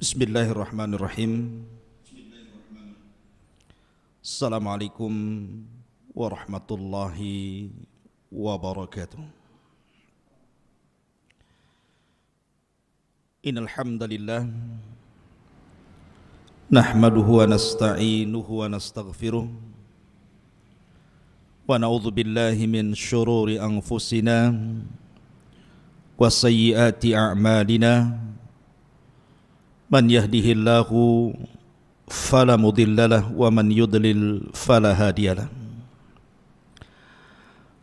Bismillahirrahmanirrahim. Assalamualaikum warahmatullahi wabarakatuh. Innal hamdalillah nahmaduhu wa nasta'inuhu wa nastaghfiruh wa na'udzu billahi min syururi anfusina wa sayyiati a'malina. Man yahdihillahu fala mudhillalah wa man yudlil fala hadiyalah.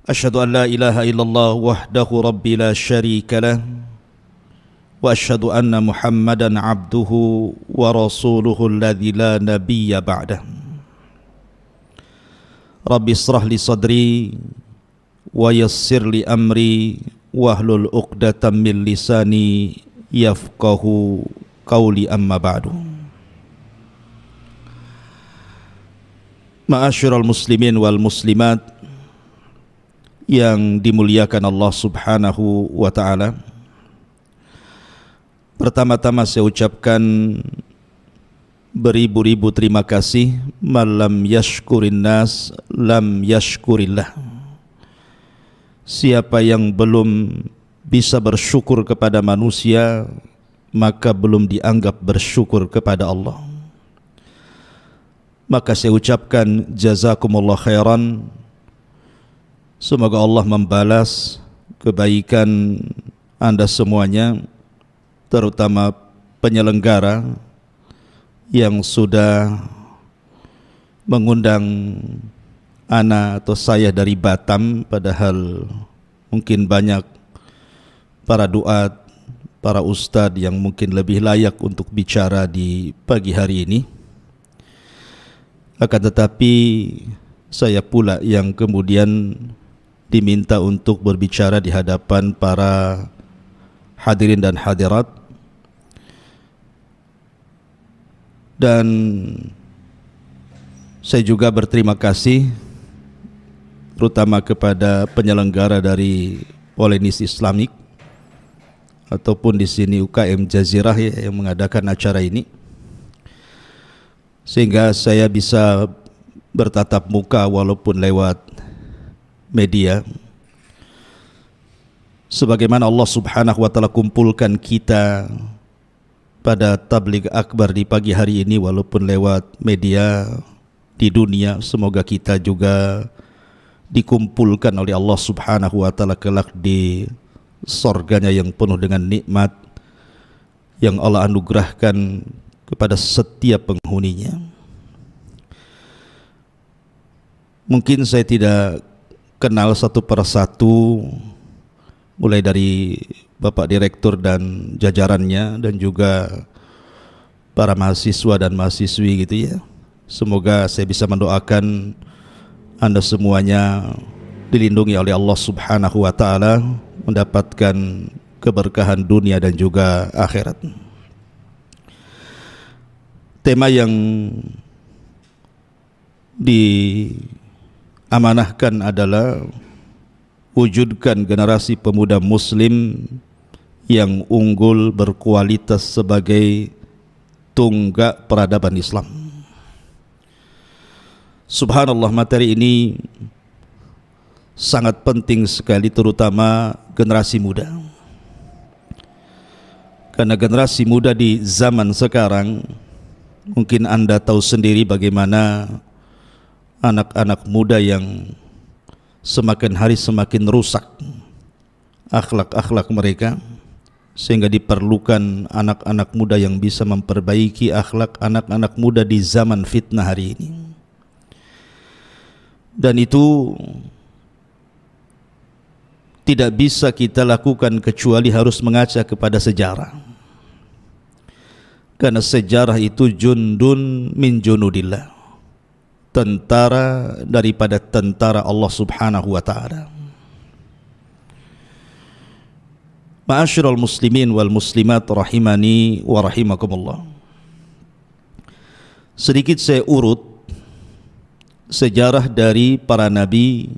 Asyhadu an la ilaha illallah wahdahu rabbi la syarikalah wa asyhadu anna Muhammadan abduhu wa rasuluhu alladzi la nabiyya ba'dah. Rabbi israh li sadri wa yassir li amri wahlul 'uqdatam min lisani yafqahu qauli amma ba'du. Ma'asyiral muslimin wal muslimat yang dimuliakan Allah Subhanahu wa taala. Pertama-tama saya ucapkan beribu-ribu terima kasih. Malam yashkurin nas lam yashkurillah. Siapa yang belum bisa bersyukur kepada manusia, maka belum dianggap bersyukur kepada Allah. Maka saya ucapkan jazakumullah khairan. Semoga Allah membalas kebaikan Anda semuanya, terutama penyelenggara yang sudah mengundang ana atau saya dari Batam, padahal mungkin banyak para duat, para ustadz yang mungkin lebih layak untuk bicara di pagi hari ini. Akan tetapi saya pula yang kemudian diminta untuk berbicara di hadapan para hadirin dan hadirat. Dan saya juga berterima kasih terutama kepada penyelenggara dari Polenis Islamik ataupun di sini UKM Jazirah yang mengadakan acara ini, sehingga saya bisa bertatap muka walaupun lewat media. Sebagaimana Allah Subhanahu wa taala kumpulkan kita pada tabligh akbar di pagi hari ini walaupun lewat media di dunia, semoga kita juga dikumpulkan oleh Allah Subhanahu wa taala kelak di surganya yang penuh dengan nikmat yang Allah anugerahkan kepada setiap penghuninya. Mungkin saya tidak kenal satu persatu, mulai dari Bapak Direktur dan jajarannya dan juga para mahasiswa dan mahasiswi gitu ya. Semoga saya bisa mendoakan Anda semuanya dilindungi oleh Allah Subhanahu wa taala, mendapatkan keberkahan dunia dan juga akhirat. Tema yang diamanahkan adalah wujudkan generasi pemuda muslim yang unggul berkualitas sebagai tunggak peradaban Islam. Subhanallah, materi ini sangat penting sekali, terutama generasi muda. Karena generasi muda di zaman sekarang, mungkin Anda tahu sendiri bagaimana anak-anak muda yang semakin hari semakin rusak akhlak-akhlak mereka, sehingga diperlukan anak-anak muda yang bisa memperbaiki akhlak anak-anak muda di zaman fitnah hari ini. Dan itu tidak bisa kita lakukan kecuali harus mengaca kepada sejarah. Karena sejarah itu jundun min junudillah, tentara daripada tentara Allah Subhanahu wa taala. Ma'asyiral muslimin wal muslimat rahimani wa rahimakumullah. Sedikit saya urut sejarah dari para nabi,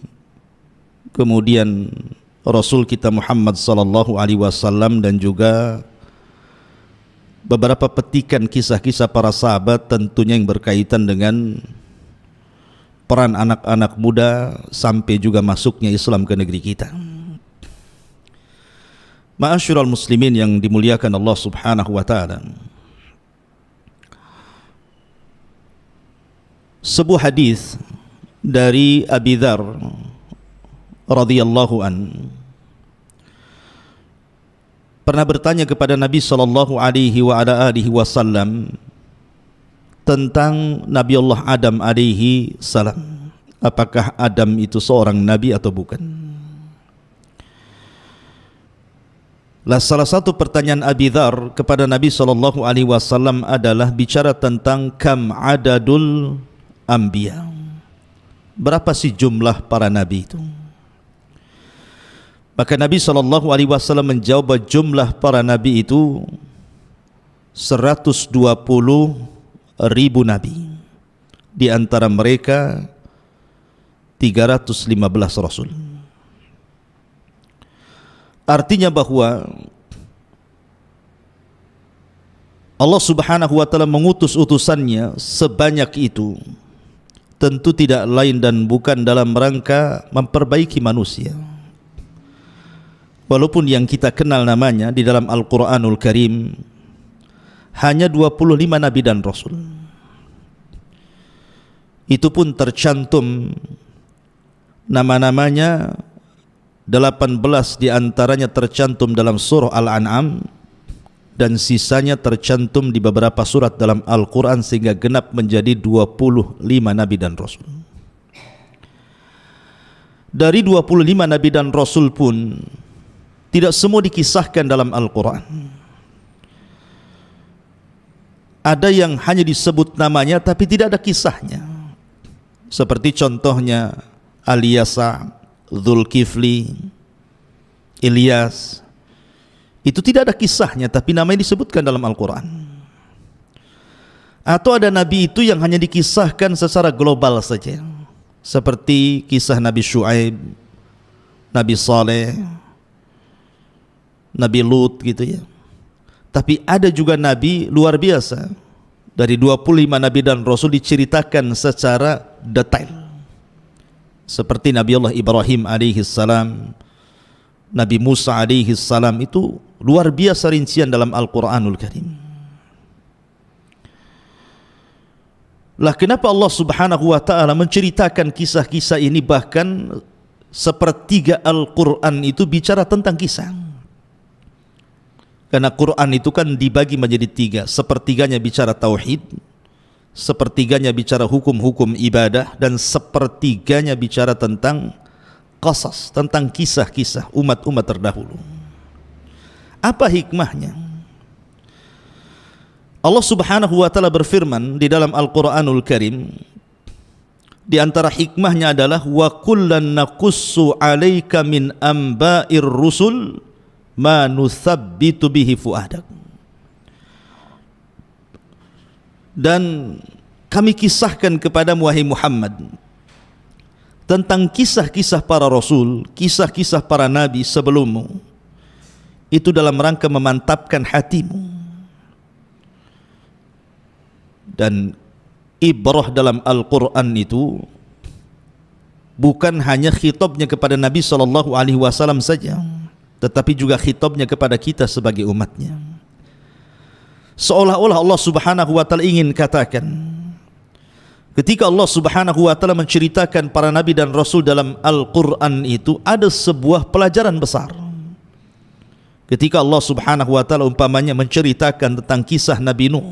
kemudian Rasul kita Muhammad sallallahu alaihi wasallam, dan juga beberapa petikan kisah-kisah para sahabat, tentunya yang berkaitan dengan peran anak-anak muda sampai juga masuknya Islam ke negeri kita. Ma'asyiral muslimin yang dimuliakan Allah Subhanahu wa taala. Sebuah hadis dari Abi Dzar radhiyallahu an pernah bertanya kepada Nabi sallallahu alaihi wa ala alihi wasallam tentang Nabi Allah Adam alaihi salam. Apakah Adam itu seorang nabi atau bukan? Salah satu pertanyaan Abi Dzar kepada Nabi sallallahu alaihi wasallam adalah bicara tentang kam adadul anbiya. Berapa sih jumlah para nabi itu? Maka Nabi sallallahu alaihi wasallam menjawab jumlah para nabi itu 120.000 nabi. Di antara mereka 315 rasul. Artinya bahwa Allah Subhanahu wa taala mengutus utusannya sebanyak itu tentu tidak lain dan bukan dalam rangka memperbaiki manusia. Walaupun yang kita kenal namanya di dalam Al-Quranul Karim hanya 25 nabi dan rasul. Itu pun tercantum nama-namanya, 18 diantaranya tercantum dalam surah Al-An'am dan sisanya tercantum di beberapa surat dalam Al-Quran sehingga genap menjadi 25 nabi dan rasul. Dari 25 nabi dan rasul pun tidak semua dikisahkan dalam Al-Quran. Ada yang hanya disebut namanya tapi tidak ada kisahnya. Seperti contohnya Al-Yasa, Dzulkifli, Ilyas. Itu tidak ada kisahnya tapi namanya disebutkan dalam Al-Quran. Atau ada nabi itu yang hanya dikisahkan secara global saja, seperti kisah Nabi Syuaib, Nabi Saleh, Nabi Lut gitu ya. Tapi ada juga nabi luar biasa, dari 25 nabi dan rasul diceritakan secara detail, seperti Nabi Allah Ibrahim alaihi salam, Nabi Musa alaihi salam. Itu luar biasa rincian dalam Al-Quranul Karim. Lah kenapa Allah Subhanahu wa taala menceritakan kisah-kisah ini, bahkan sepertiga Al-Quran itu bicara tentang kisah? Karena Quran itu kan dibagi menjadi 3, sepertiganya bicara tauhid, sepertiganya bicara hukum-hukum ibadah, dan sepertiganya bicara tentang qasas, tentang kisah-kisah umat-umat terdahulu. Apa hikmahnya? Allah Subhanahu wa taala berfirman di dalam Al-Qur'anul Karim, di antara hikmahnya adalah wa kullan naqussu 'alaika min amba'ir rusul ma nuthabbitu bihi fuadak. Dan kami kisahkan kepadamu wahai Muhammad tentang kisah-kisah para rasul, kisah-kisah para nabi sebelummu, itu dalam rangka memantapkan hatimu. Dan ibrah dalam Al-Quran itu bukan hanya khitabnya kepada Nabi SAW saja, tetapi juga khitabnya kepada kita sebagai umatnya. Seolah-olah Allah Subhanahu wa taala ingin katakan, ketika Allah Subhanahu wa taala menceritakan para nabi dan rasul dalam Al-Quran itu ada sebuah pelajaran besar. Ketika Allah Subhanahu wa taala umpamanya menceritakan tentang kisah Nabi Nuh,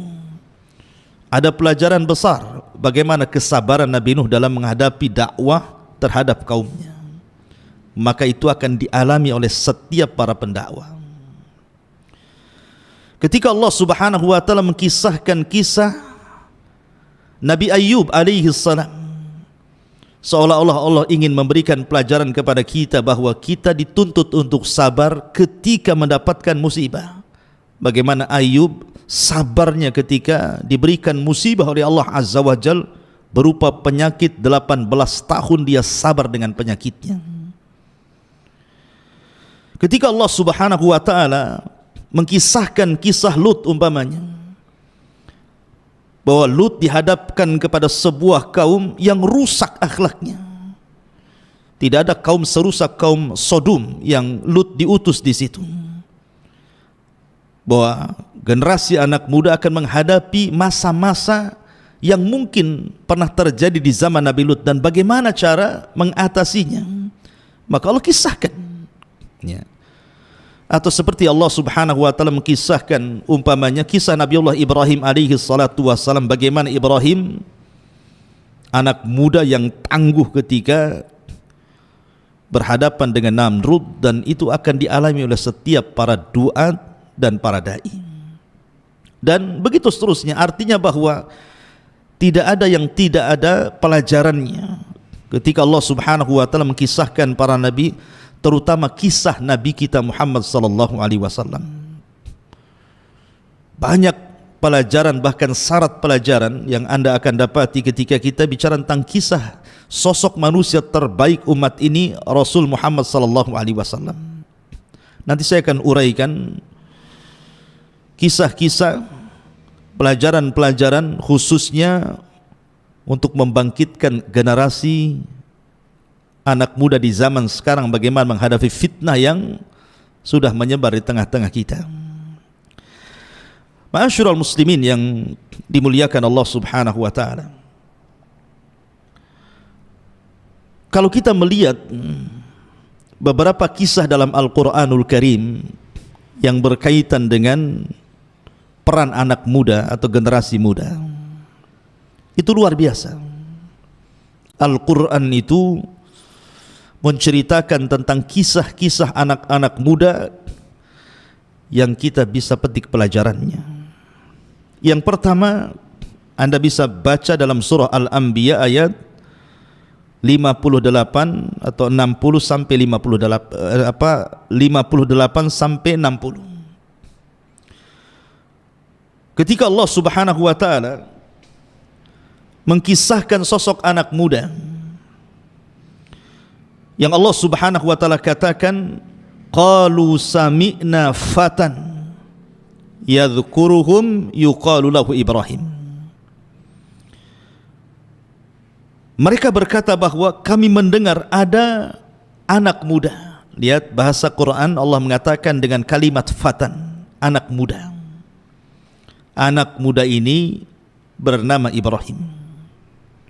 ada pelajaran besar bagaimana kesabaran Nabi Nuh dalam menghadapi dakwah terhadap kaumnya. Maka itu akan dialami oleh setiap para pendakwah. Ketika Allah Subhanahu wa taala mengkisahkan kisah Nabi Ayyub alaihi salam, seolah-olah Allah ingin memberikan pelajaran kepada kita bahwa kita dituntut untuk sabar ketika mendapatkan musibah. Bagaimana Ayyub sabarnya ketika diberikan musibah oleh Allah Azza wa Jal berupa penyakit, 18 tahun dia sabar dengan penyakitnya. Ketika Allah Subhanahu wa taala mengkisahkan kisah Lut umpamanya, bahwa Lut dihadapkan kepada sebuah kaum yang rusak akhlaknya. Tidak ada kaum serusak kaum Sodom yang Lut diutus di situ. Bahwa generasi anak muda akan menghadapi masa-masa yang mungkin pernah terjadi di zaman Nabi Lut, dan bagaimana cara mengatasinya, maka Allah kisahkan ya. Atau seperti Allah subhanahu wa ta'ala mengkisahkan umpamanya kisah Nabi Allah Ibrahim alaihi salatu wassalam, bagaimana Ibrahim anak muda yang tangguh ketika berhadapan dengan Namrud, dan itu akan dialami oleh setiap para duat dan para da'i, dan begitu seterusnya. Artinya bahwa tidak ada yang tidak ada pelajarannya ketika Allah subhanahu wa ta'ala mengkisahkan para nabi, terutama kisah Nabi kita Muhammad sallallahu alaihi wasallam. Banyak pelajaran, bahkan syarat pelajaran yang Anda akan dapati ketika kita bicara tentang kisah sosok manusia terbaik umat ini, Rasul Muhammad sallallahu alaihi wasallam. Nanti saya akan uraikan kisah-kisah, pelajaran-pelajaran khususnya untuk membangkitkan generasi anak muda di zaman sekarang, bagaimana menghadapi fitnah yang sudah menyebar di tengah-tengah kita. Ma'asyiral muslimin yang dimuliakan Allah subhanahu wa ta'ala, kalau kita melihat beberapa kisah dalam Al-Quranul Karim yang berkaitan dengan peran anak muda atau generasi muda, itu luar biasa. Al-Quran itu menceritakan tentang kisah-kisah anak-anak muda yang kita bisa petik pelajarannya. Yang pertama, Anda bisa baca dalam surah Al-Anbiya ayat 58 atau 60 sampai 58 sampai 60. Ketika Allah subhanahu wa ta'ala mengkisahkan sosok anak muda yang Allah subhanahu wa ta'ala katakan, qalu sami'na fatan yadhkuruhum yuqalu lahu Ibrahim. Mereka berkata bahwa kami mendengar ada anak muda. Lihat bahasa Quran, Allah mengatakan dengan kalimat fatan, anak muda. Anak muda ini bernama Ibrahim.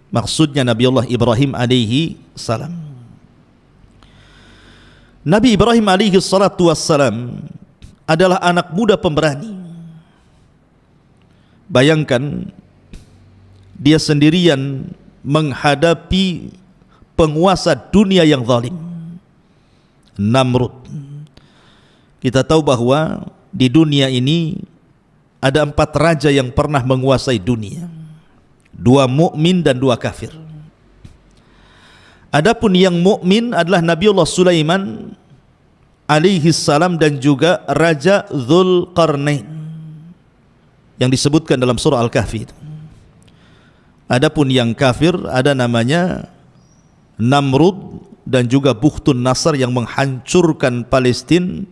Maksudnya Nabi Allah Ibrahim alaihi salam. Nabi Ibrahim alaihi salatu wassalam adalah anak muda pemberani. Bayangkan, dia sendirian menghadapi penguasa dunia yang zalim, Namrud. Kita tahu bahwa di dunia ini ada 4 raja yang pernah menguasai dunia, 2 mukmin dan 2 kafir. Adapun yang mukmin adalah Nabiullah Sulaiman alaihi salam dan juga Raja Dzulqarnain yang disebutkan dalam surah Al-Kahfi. Adapun yang kafir ada namanya Namrud dan juga Bukhtun Nasr yang menghancurkan Palestina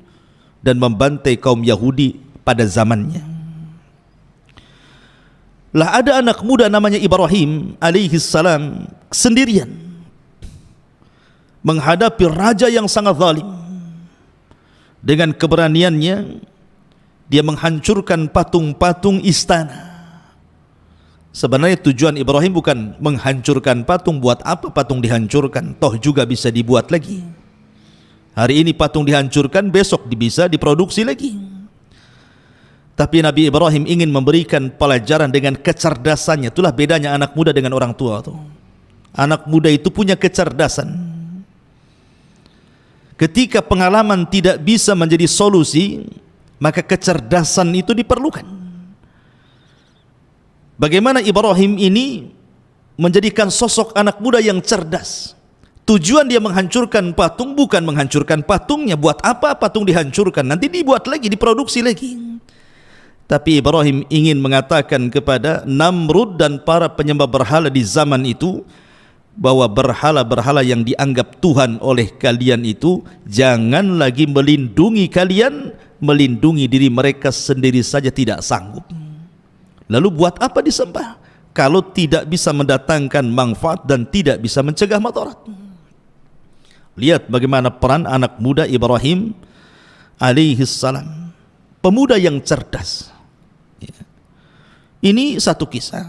dan membantai kaum Yahudi pada zamannya. Lah ada anak muda namanya Ibrahim alaihi salam sendirian menghadapi raja yang sangat zalim. Dengan keberaniannya dia menghancurkan patung-patung istana. Sebenarnya tujuan Ibrahim bukan menghancurkan patung. Buat apa patung dihancurkan? Toh juga bisa dibuat lagi. Hari ini patung dihancurkan, besok bisa diproduksi lagi. Tapi Nabi Ibrahim ingin memberikan pelajaran dengan kecerdasannya. Itulah bedanya anak muda dengan orang tua tuh. Anak muda itu punya kecerdasan. Ketika pengalaman tidak bisa menjadi solusi, maka kecerdasan itu diperlukan. Bagaimana Ibrahim ini menjadikan sosok anak muda yang cerdas. Tujuan dia menghancurkan patung bukan menghancurkan patungnya. Buat apa patung dihancurkan? Nanti dibuat lagi, diproduksi lagi. Tapi Ibrahim ingin mengatakan kepada Namrud dan para penyembah berhala di zaman itu, bahwa berhala-berhala yang dianggap Tuhan oleh kalian itu jangan lagi melindungi kalian melindungi diri mereka sendiri saja tidak sanggup. Lalu buat apa disembah kalau tidak bisa mendatangkan manfaat dan tidak bisa mencegah madarat? Lihat bagaimana peran anak muda Ibrahim alaihi salam, pemuda yang cerdas. Ini satu kisah.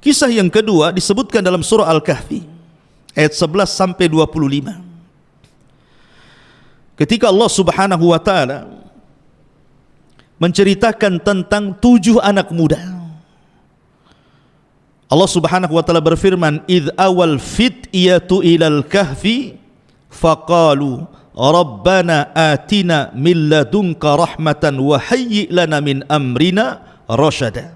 Kisah yang kedua disebutkan dalam surah Al-Kahfi ayat 11 sampai 25. Ketika Allah Subhanahu wa taala menceritakan tentang 7 anak muda. Allah Subhanahu wa taala berfirman, "Idz awal fityatu ilal kahfi faqalu rabbana atina min ladunka rahmatan wa hayyi lana min amrina rasyada."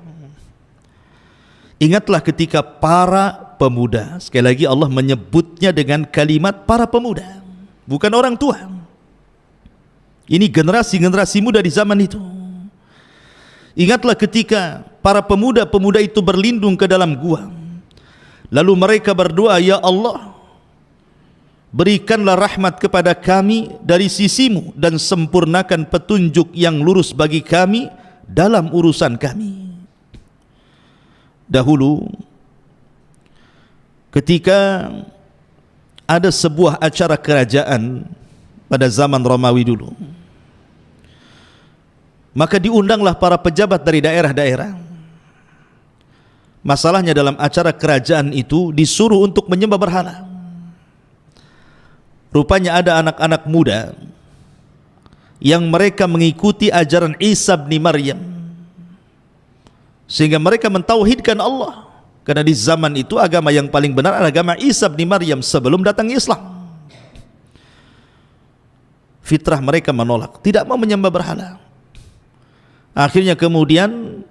Ingatlah ketika para pemuda, sekali lagi Allah menyebutnya dengan kalimat para pemuda, bukan orang tua. Ini generasi-generasi muda di zaman itu. Ingatlah ketika para pemuda-pemuda itu berlindung ke dalam gua, lalu mereka berdoa, "Ya Allah, berikanlah rahmat kepada kami dari sisimu dan sempurnakan petunjuk yang lurus bagi kami dalam urusan kami." Dahulu ketika ada sebuah acara kerajaan pada zaman Romawi dulu, maka diundanglah para pejabat dari daerah-daerah. Masalahnya dalam acara kerajaan itu disuruh untuk menyembah berhala. Rupanya ada anak-anak muda yang mereka mengikuti ajaran Isa bin Maryam, sehingga mereka mentauhidkan Allah. Karena di zaman itu agama yang paling benar adalah agama Isa bin Maryam sebelum datang Islam. Fitrah mereka menolak, tidak mau menyembah berhala. Akhirnya kemudian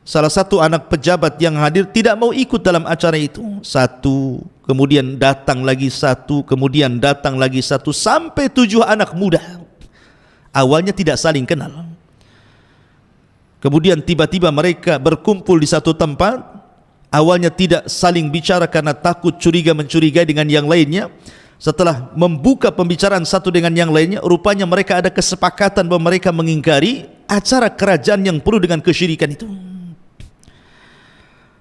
salah satu anak pejabat yang hadir tidak mau ikut dalam acara itu. Satu, kemudian datang lagi satu, kemudian datang lagi satu, sampai 7 anak muda. Awalnya tidak saling kenal. Kemudian tiba-tiba mereka berkumpul di satu tempat. Awalnya tidak saling bicara karena takut curiga mencurigai dengan yang lainnya. Setelah membuka pembicaraan satu dengan yang lainnya, rupanya mereka ada kesepakatan bahwa mereka mengingkari acara kerajaan yang penuh dengan kesyirikan itu.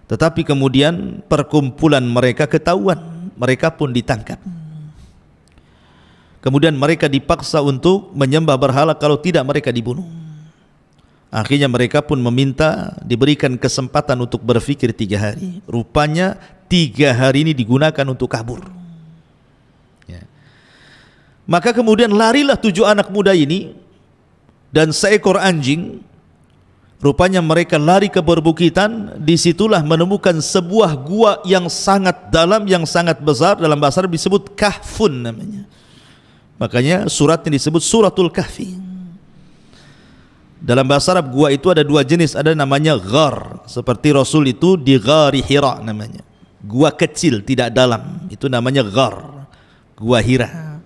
Tetapi kemudian perkumpulan mereka ketahuan, mereka pun ditangkap. Kemudian mereka dipaksa untuk menyembah berhala, kalau tidak mereka dibunuh. Akhirnya mereka pun meminta diberikan kesempatan untuk berpikir 3 hari. Rupanya 3 hari ini digunakan untuk kabur. Ya. Maka kemudian larilah 7 anak muda ini dan seekor anjing. Rupanya mereka lari ke perbukitan. Disitulah menemukan sebuah gua yang sangat dalam, yang sangat besar. Dalam bahasa Arab disebut kahfun namanya. Makanya suratnya disebut suratul kahfi. Dalam bahasa Arab gua itu ada 2 jenis, ada namanya ghar, seperti Rasul itu di Ghari Hira namanya. Gua kecil tidak dalam, itu namanya ghar, gua Hira.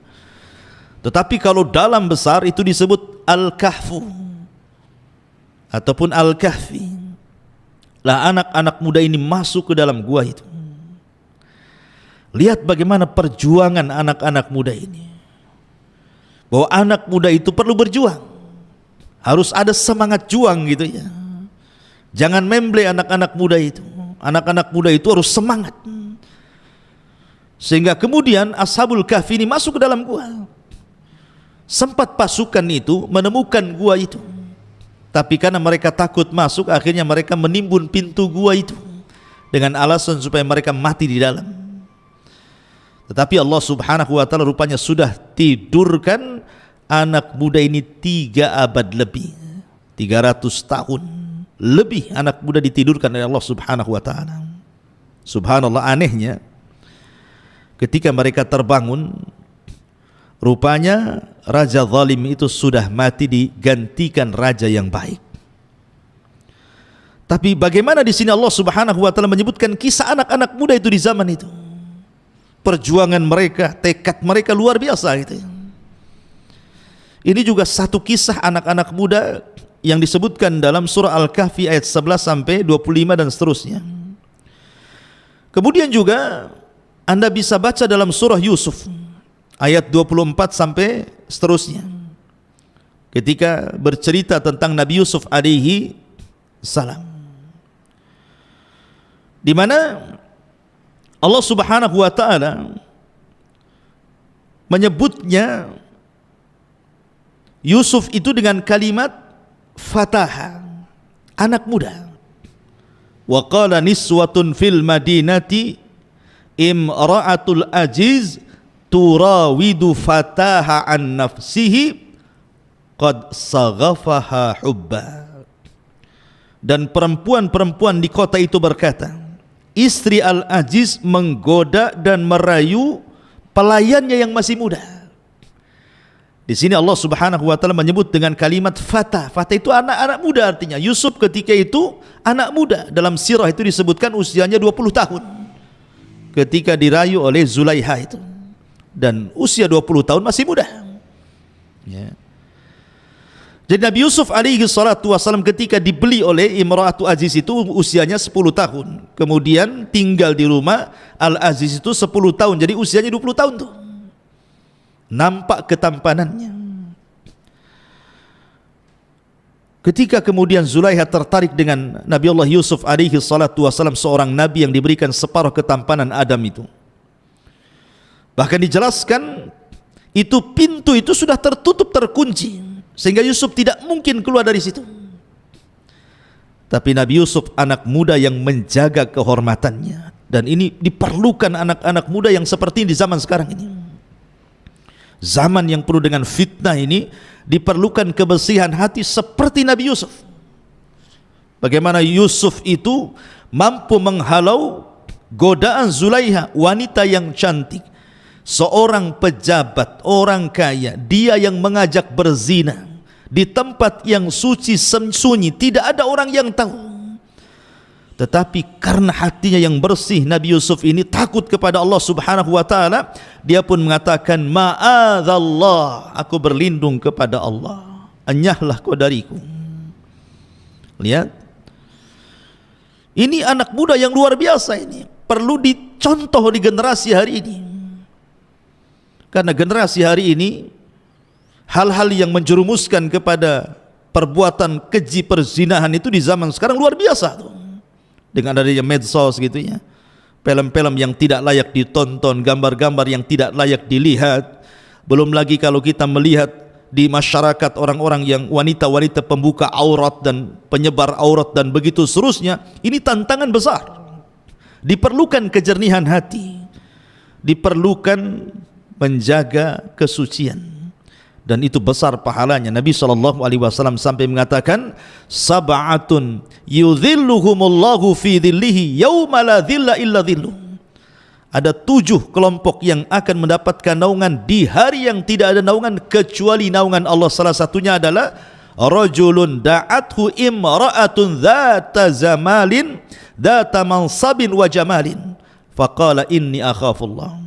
Tetapi kalau dalam besar itu disebut al-kahfu ataupun al-kahfi. Lah anak-anak muda ini masuk ke dalam gua itu. Lihat bagaimana perjuangan anak-anak muda ini. Bahwa anak muda itu perlu berjuang. Harus ada semangat juang gitu ya. Jangan memble anak-anak muda itu. Anak-anak muda itu harus semangat. Sehingga kemudian Ashabul Kahfi ini masuk ke dalam gua. Sempat pasukan itu menemukan gua itu. Tapi karena mereka takut masuk, akhirnya mereka menimbun pintu gua itu dengan alasan supaya mereka mati di dalam. Tetapi Allah Subhanahu wa taala rupanya sudah tidurkan anak muda ini 3 abad lebih, 300 tahun lebih anak muda ditidurkan oleh Allah Subhanahu wa taala. Subhanallah, anehnya ketika mereka terbangun, rupanya raja zalim itu sudah mati, digantikan raja yang baik. Tapi bagaimana di sini Allah Subhanahu wa taala menyebutkan kisah anak-anak muda itu di zaman itu. Perjuangan mereka, tekad mereka luar biasa gitu ya. Ini juga satu kisah anak-anak muda yang disebutkan dalam surah Al-Kahfi ayat 11 sampai 25 dan seterusnya. Kemudian juga Anda bisa baca dalam surah Yusuf ayat 24 sampai seterusnya. ketika bercerita tentang Nabi Yusuf alaihi salam, di mana Allah Subhanahu wa taala menyebutnya Yusuf itu dengan kalimat fataha, anak muda. Wa qala niswatun fil madinati imra'atul aziz turawidu fataha an nafsihi qad saghafaha hubba. Dan perempuan-perempuan di kota itu berkata, istri Al-Aziz menggoda dan merayu pelayannya yang masih muda. Di sini Allah Subhanahu wa taala menyebut dengan kalimat fata. Fata itu anak-anak muda, artinya Yusuf ketika itu anak muda. Dalam sirah itu disebutkan usianya 20 tahun ketika dirayu oleh Zulaiha itu. Dan usia 20 tahun masih muda. Ya. Jadi Nabi Yusuf alaihi salatu wasallam ketika dibeli oleh Imra'atu Aziz itu usianya 10 tahun. Kemudian tinggal di rumah Al-Aziz itu 10 tahun. Jadi usianya 20 tahun tuh. Nampak ketampanannya. Ketika kemudian Zulaiha tertarik dengan Nabi Allah Yusuf alaihi salatu wasallam, seorang nabi yang diberikan separuh ketampanan Adam itu. Bahkan dijelaskan itu pintu itu sudah tertutup, terkunci, sehingga Yusuf tidak mungkin keluar dari situ. Tapi Nabi Yusuf anak muda yang menjaga kehormatannya, dan ini diperlukan anak-anak muda yang seperti ini di zaman sekarang ini. Zaman yang penuh dengan fitnah ini diperlukan kebersihan hati seperti Nabi Yusuf. Bagaimana Yusuf itu mampu menghalau godaan Zulaiha, wanita yang cantik, seorang pejabat, orang kaya, dia yang mengajak berzina di tempat yang suci, sunyi, tidak ada orang yang tahu. Tetapi karena hatinya yang bersih, Nabi Yusuf ini takut kepada Allah Subhanahu wa taala, dia pun mengatakan, ma'adzallah, aku berlindung kepada Allah, enyahlah kau dariku. Lihat, ini anak muda yang luar biasa, ini perlu dicontoh di generasi hari ini. Karena generasi hari ini hal-hal yang menjerumuskan kepada perbuatan keji perzinahan itu di zaman sekarang luar biasa tuh. Dengan adanya medsos gitu ya, film-film yang tidak layak ditonton, gambar-gambar yang tidak layak dilihat. Belum lagi kalau kita melihat di masyarakat orang-orang yang wanita-wanita pembuka aurat dan penyebar aurat dan begitu seterusnya. Ini tantangan besar. Diperlukan kejernihan hati, diperlukan menjaga kesucian, dan itu besar pahalanya. Nabi SAW sampai mengatakan, sab'atun yudhilluhumullahu fi dhillihi yawma la dhilla illa dhilluh. Ada 7 kelompok yang akan mendapatkan naungan di hari yang tidak ada naungan kecuali naungan Allah. Salah satunya adalah rajulun da'athu imra'atun dhata zamalin dhata mansabin wa jamalin faqala inni akhafullah.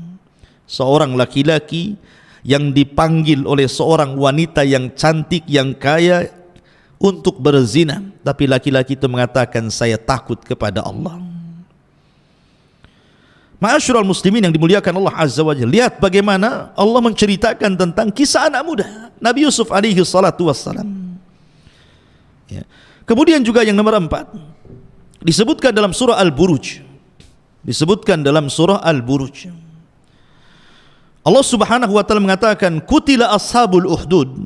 Seorang laki-laki yang dipanggil oleh seorang wanita yang cantik, yang kaya untuk berzina, tapi laki-laki itu mengatakan, saya takut kepada Allah. Ma'asyiral muslimin yang dimuliakan Allah Azza wa Jalla, lihat bagaimana Allah menceritakan tentang kisah anak muda Nabi Yusuf alaihi salatu wassalam. Ya. Kemudian juga yang nomor 4 disebutkan dalam surah Al-Buruj. Disebutkan dalam surah Al-Buruj, Allah Subhanahu wa taala mengatakan, kutila ashabul uhdud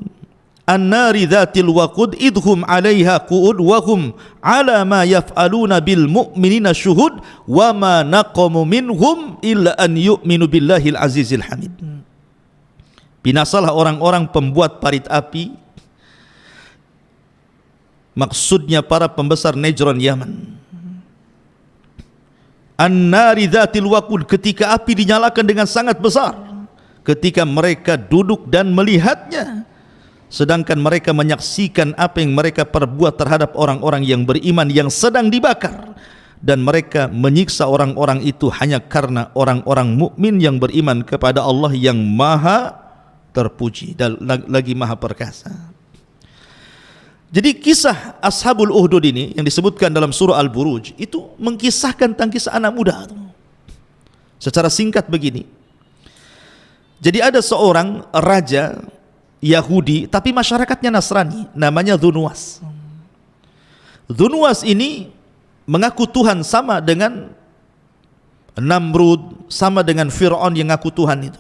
an-nari dzatil waqud idhum 'alaiha qu'ud wa hum 'ala ma yaf'aluna bil mu'minina syuhud wa ma naqamu minhum illa an yu'minu billahil azizil hamid. Binasalah orang-orang pembuat parit api, maksudnya para pembesar Najran Yaman. An-nari dzatil waqud, ketika api dinyalakan dengan sangat besar, ketika mereka duduk dan melihatnya, sedangkan mereka menyaksikan apa yang mereka perbuat terhadap orang-orang yang beriman yang sedang dibakar, dan mereka menyiksa orang-orang itu hanya karena orang-orang mukmin yang beriman kepada Allah yang maha terpuji dan lagi maha perkasa. Jadi kisah Ashabul Uhdud ini yang disebutkan dalam surah Al-Buruj itu mengkisahkan tentang kisah anak muda. Secara singkat begini, jadi ada seorang raja Yahudi tapi masyarakatnya Nasrani, namanya Dzunwas. Dzunwas ini mengaku Tuhan sama dengan Namrud, sama dengan Fir'aun yang ngaku Tuhan itu.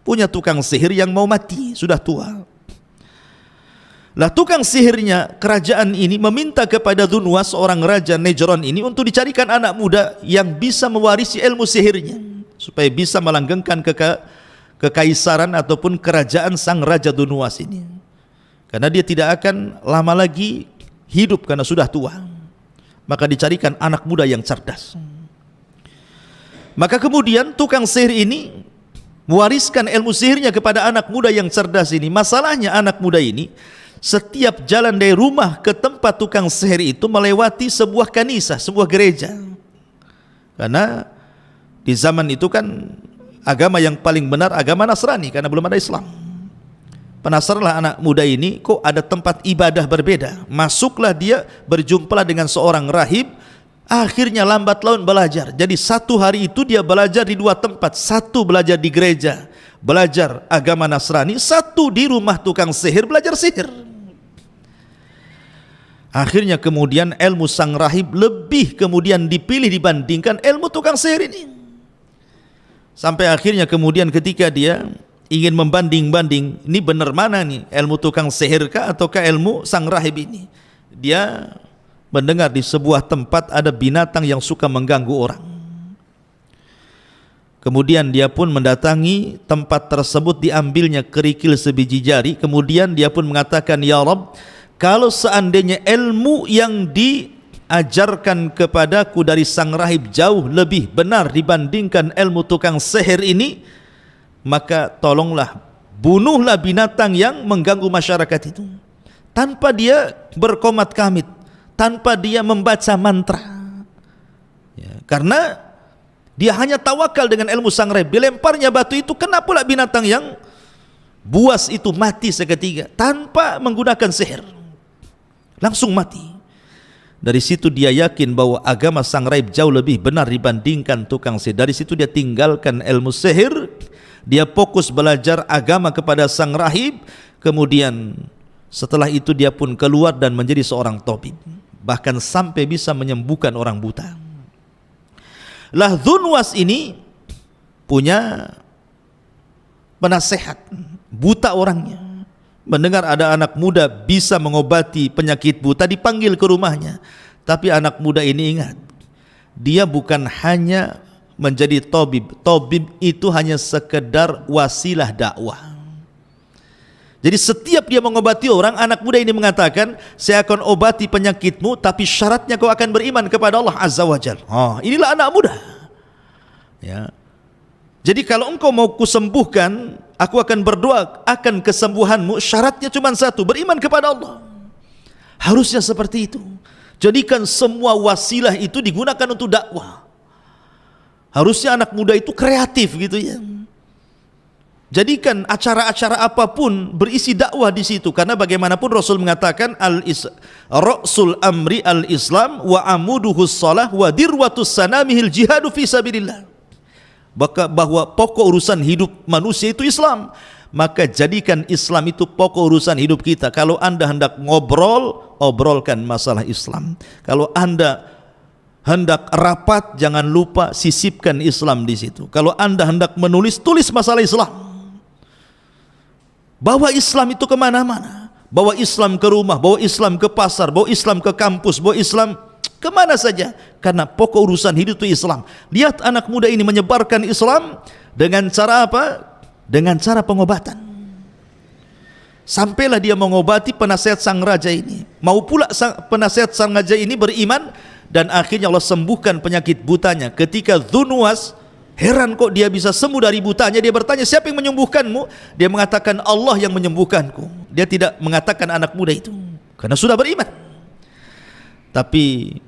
Punya tukang sihir yang mau mati, sudah tua. Lah tukang sihirnya kerajaan ini meminta kepada Dzunwas, seorang raja Nejron ini, untuk dicarikan anak muda yang bisa mewarisi ilmu sihirnya, supaya bisa melanggengkan kekaisaran ataupun kerajaan sang raja Dzunwas ini. Karena dia tidak akan lama lagi hidup karena sudah tua. Maka dicarikan anak muda yang cerdas. Maka kemudian tukang sihir ini mewariskan ilmu sihirnya kepada anak muda yang cerdas ini. Masalahnya anak muda ini setiap jalan dari rumah ke tempat tukang sihir itu melewati sebuah kanisa, sebuah gereja. Karena di zaman itu kan agama yang paling benar agama Nasrani, karena belum ada Islam. Penasaranlah anak muda ini, kok ada tempat ibadah berbeda. Masuklah dia, berjumpalah dengan seorang rahib. Akhirnya lambat laun belajar. Jadi satu hari itu dia belajar di dua tempat. Satu belajar di gereja, belajar agama Nasrani. Satu di rumah tukang sihir, belajar sihir. Akhirnya kemudian ilmu sang rahib lebih kemudian dipilih dibandingkan ilmu tukang sihir ini. Sampai akhirnya kemudian ketika dia ingin membanding-banding, ini benar mana nih, ilmu tukang sihir kah ataukah ilmu sang rahib ini? Dia mendengar di sebuah tempat ada binatang yang suka mengganggu orang. Kemudian dia pun mendatangi tempat tersebut, diambilnya kerikil sebiji jari. Kemudian dia pun mengatakan, ya Rabb, kalau seandainya ilmu yang diajarkan kepadaku dari sang rahib jauh lebih benar dibandingkan ilmu tukang sihir ini, maka tolonglah, bunuhlah binatang yang mengganggu masyarakat itu, tanpa dia berkomat kamit, tanpa dia membaca mantra, ya, karena dia hanya tawakal dengan ilmu sang rahib. Dilemparnya batu itu, kena pula binatang yang buas itu, mati seketika tanpa menggunakan sihir, langsung mati. Dari situ dia yakin bahwa agama sang rahib jauh lebih benar dibandingkan tukang sihir. Dari situ dia tinggalkan ilmu sihir, dia fokus belajar agama kepada sang rahib. Kemudian setelah itu dia pun keluar dan menjadi seorang tabib, bahkan sampai bisa menyembuhkan orang buta. Lah Dzunwas ini punya penasehat, buta orangnya. Mendengar ada anak muda bisa mengobati penyakit buta, dipanggil ke rumahnya. Tapi anak muda ini ingat, dia bukan hanya menjadi tabib. Tabib itu hanya sekedar wasilah dakwah. Jadi setiap dia mengobati orang, anak muda ini mengatakan, saya akan obati penyakitmu, tapi syaratnya kau akan beriman kepada Allah Azza wa Jalla. Inilah anak muda, ya. Jadi kalau engkau mau kusembuhkan, aku akan berdoa akan kesembuhanmu, syaratnya cuma satu, beriman kepada Allah. Harusnya seperti itu. Jadikan semua wasilah itu digunakan untuk dakwah. Harusnya anak muda itu kreatif gitu ya. Jadikan acara-acara apapun berisi dakwah di situ, karena bagaimanapun Rasul mengatakan Rasul amri al-Islam wa amuduhus shalah wa dirwatus sanamihil jihadu fi sabilillah. Bahwa pokok urusan hidup manusia itu Islam, maka jadikan Islam itu pokok urusan hidup kita. Kalau Anda hendak ngobrol, obrolkan masalah Islam. Kalau Anda hendak rapat, jangan lupa sisipkan Islam di situ. Kalau Anda hendak menulis, tulis masalah Islam. Bawa Islam itu kemana-mana. Bawa Islam ke rumah, bawa Islam ke pasar, bawa Islam ke kampus, bawa Islam kemana saja. Karena pokok urusan hidup itu Islam. Lihat anak muda ini menyebarkan Islam dengan cara apa? Dengan cara pengobatan. Sampailah dia mengobati penasihat sang raja ini. Mau pula penasihat sang raja ini beriman, dan akhirnya Allah sembuhkan penyakit butanya. Ketika Dzunwas heran, kok dia bisa sembuh dari butanya, dia bertanya, siapa yang menyembuhkanmu? Dia mengatakan, Allah yang menyembuhkanku. Dia tidak mengatakan anak muda itu, karena sudah beriman. Tapi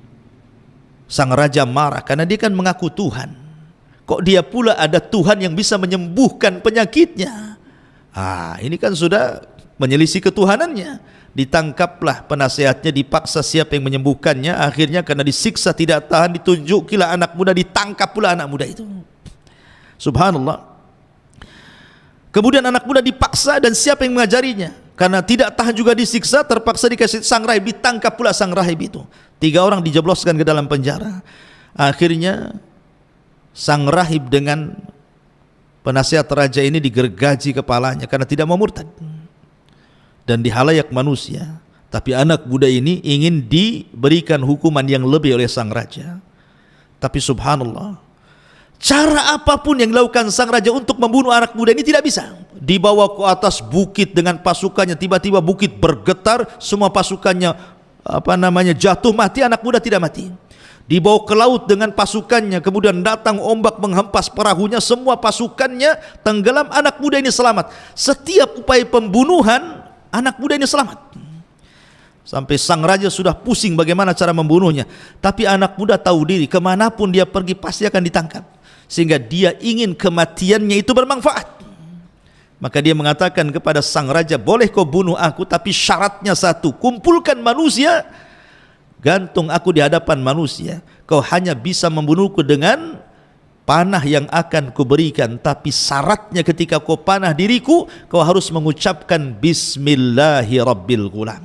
sang raja marah, karena dia kan mengaku Tuhan. Kok dia pula ada Tuhan yang bisa menyembuhkan penyakitnya? Ini kan sudah menyelisih ketuhanannya. Ditangkaplah penasehatnya, dipaksa siapa yang menyembuhkannya. Akhirnya karena disiksa tidak tahan, ditunjukilah anak muda, ditangkap pula anak muda itu. Subhanallah. Kemudian anak muda dipaksa, dan siapa yang mengajarinya? Karena tidak tahan juga disiksa, terpaksa dikasih sang rahib, ditangkap pula sang rahib itu. 3 orang dijebloskan ke dalam penjara. Akhirnya sang rahib dengan penasihat raja ini digergaji kepalanya karena tidak mau murtad, dan di halayak manusia. Tapi anak muda ini ingin diberikan hukuman yang lebih oleh sang raja. Tapi subhanallah, cara apapun yang dilakukan sang raja untuk membunuh anak muda ini tidak bisa. Dibawa ke atas bukit dengan pasukannya, tiba-tiba bukit bergetar, semua pasukannya jatuh mati, anak muda tidak mati. Dibawa ke laut dengan pasukannya, kemudian datang ombak menghempas perahunya, semua pasukannya tenggelam, anak muda ini selamat. Setiap upaya pembunuhan, anak muda ini selamat. Sampai sang raja sudah pusing bagaimana cara membunuhnya. Tapi anak muda tahu diri, kemanapun dia pergi pasti akan ditangkap. Sehingga dia ingin kematiannya itu bermanfaat. Maka dia mengatakan kepada sang raja, boleh kau bunuh aku, tapi syaratnya satu, kumpulkan manusia, gantung aku di hadapan manusia. Kau hanya bisa membunuhku dengan panah yang akan kuberikan, tapi syaratnya ketika kau panah diriku, kau harus mengucapkan Bismillahirrabbilgulam,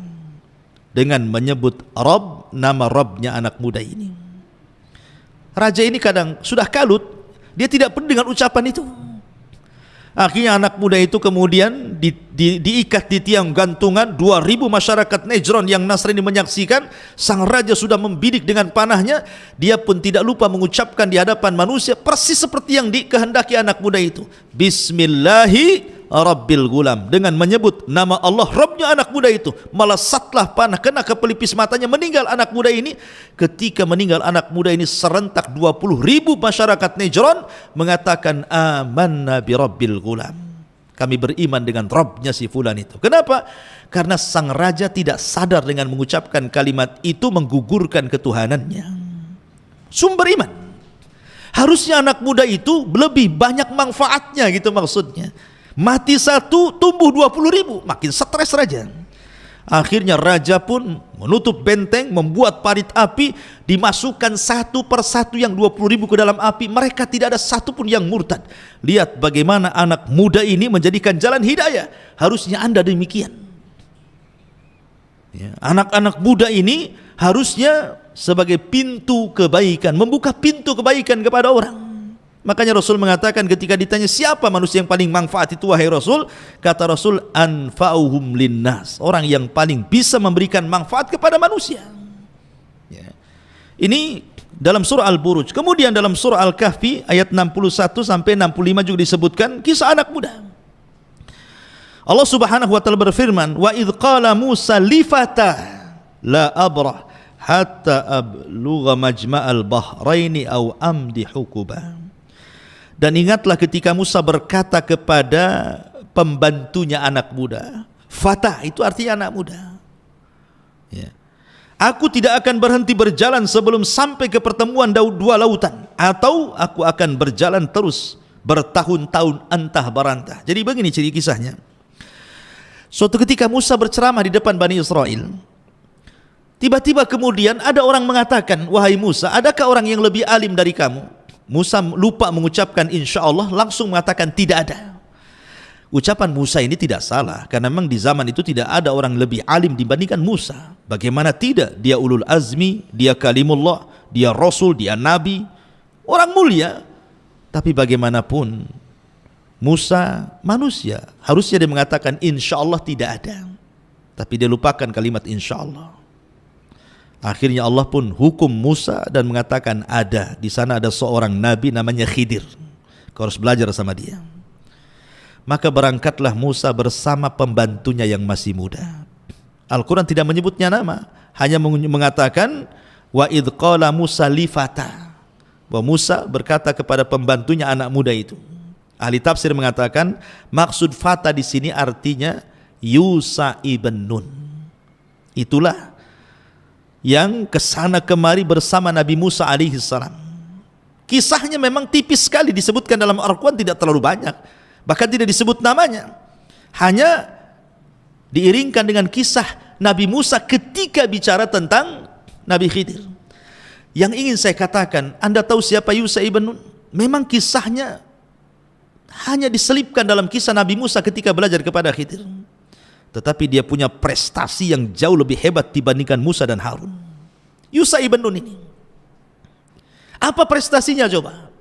dengan menyebut Rabb, nama Rabbnya anak muda ini. Raja ini kadang sudah kalut, dia tidak peduli dengan ucapan itu. Akhirnya anak muda itu kemudian diikat di tiang gantungan. 2000 masyarakat Najran yang Nasrani menyaksikan. Sang raja sudah membidik dengan panahnya. Dia pun tidak lupa mengucapkan di hadapan manusia persis seperti yang dikehendaki anak muda itu, Bismillahirrabbilgulam, dengan menyebut nama Allah Rabbnya anak muda itu. Melesatlah panah kena ke pelipis matanya, meninggal anak muda ini. Ketika meninggal anak muda ini, serentak 20.000 masyarakat Najran mengatakan amanna bi Rabbil Gulam, kami beriman dengan Rabbnya si fulan itu. Kenapa? Karena sang raja tidak sadar dengan mengucapkan kalimat itu menggugurkan ketuhanannya. Sumber iman. Harusnya anak muda itu lebih banyak manfaatnya, gitu maksudnya. Mati satu, tumbuh 20.000, makin stres raja. Akhirnya raja pun menutup benteng, membuat parit api, dimasukkan satu persatu yang 20.000 ke dalam api. Mereka tidak ada satupun yang murtad. Lihat bagaimana anak muda ini menjadikan jalan hidayah. Harusnya Anda demikian. Ya, anak-anak muda ini harusnya sebagai pintu kebaikan, membuka pintu kebaikan kepada orang. Makanya Rasul mengatakan ketika ditanya siapa manusia yang paling manfaat itu wahai Rasul, kata Rasul, anfa'uhum linnas, orang yang paling bisa memberikan manfaat kepada manusia. Ya. Ini dalam surah Al-Buruj. Kemudian dalam surah Al-Kahfi ayat 61 sampai 65 juga disebutkan kisah anak muda. Allah Subhanahu wa taala berfirman, wa idz qala Musa li fatah la abrah hatta ablugha majma'al bahraini aw amdi hukuba. Dan ingatlah ketika Musa berkata kepada pembantunya anak muda. Fatah itu artinya anak muda. Ya. Aku tidak akan berhenti berjalan sebelum sampai ke pertemuan dua lautan, atau aku akan berjalan terus bertahun-tahun antah barantah. Jadi begini ciri kisahnya. Suatu ketika Musa berceramah di depan Bani Israel. Tiba-tiba kemudian ada orang mengatakan, wahai Musa, adakah orang yang lebih alim dari kamu? Musa lupa mengucapkan insya Allah, langsung mengatakan tidak ada. Ucapan Musa ini tidak salah, karena memang di zaman itu tidak ada orang lebih alim dibandingkan Musa. Bagaimana tidak? Dia ulul azmi, dia kalimullah, dia rasul, dia nabi, orang mulia. Tapi bagaimanapun Musa manusia, harusnya dia mengatakan insya Allah tidak ada, tapi dia lupakan kalimat insya Allah. Akhirnya Allah pun hukum Musa dan mengatakan ada. Di sana ada seorang nabi namanya Khidir. Kau harus belajar sama dia. Maka berangkatlah Musa bersama pembantunya yang masih muda. Al-Quran tidak menyebutnya nama, hanya mengatakan wa idz qala Musa li fata. Bahwa Musa berkata kepada pembantunya anak muda itu. Ahli tafsir mengatakan maksud fata di sini artinya Yusa ibn Nun. Itulah yang kesana kemari bersama Nabi Musa alaihi salam. Kisahnya memang tipis sekali disebutkan dalam Al-Quran, tidak terlalu banyak, bahkan tidak disebut namanya, hanya diiringkan dengan kisah Nabi Musa ketika bicara tentang Nabi Khidir. Yang ingin saya katakan, Anda tahu siapa Yusa ibn Nun? Memang kisahnya hanya diselipkan dalam kisah Nabi Musa ketika belajar kepada Khidir. Tetapi dia punya prestasi yang jauh lebih hebat dibandingkan Musa dan Harun. Yusha ibn Nun ini, apa prestasinya coba?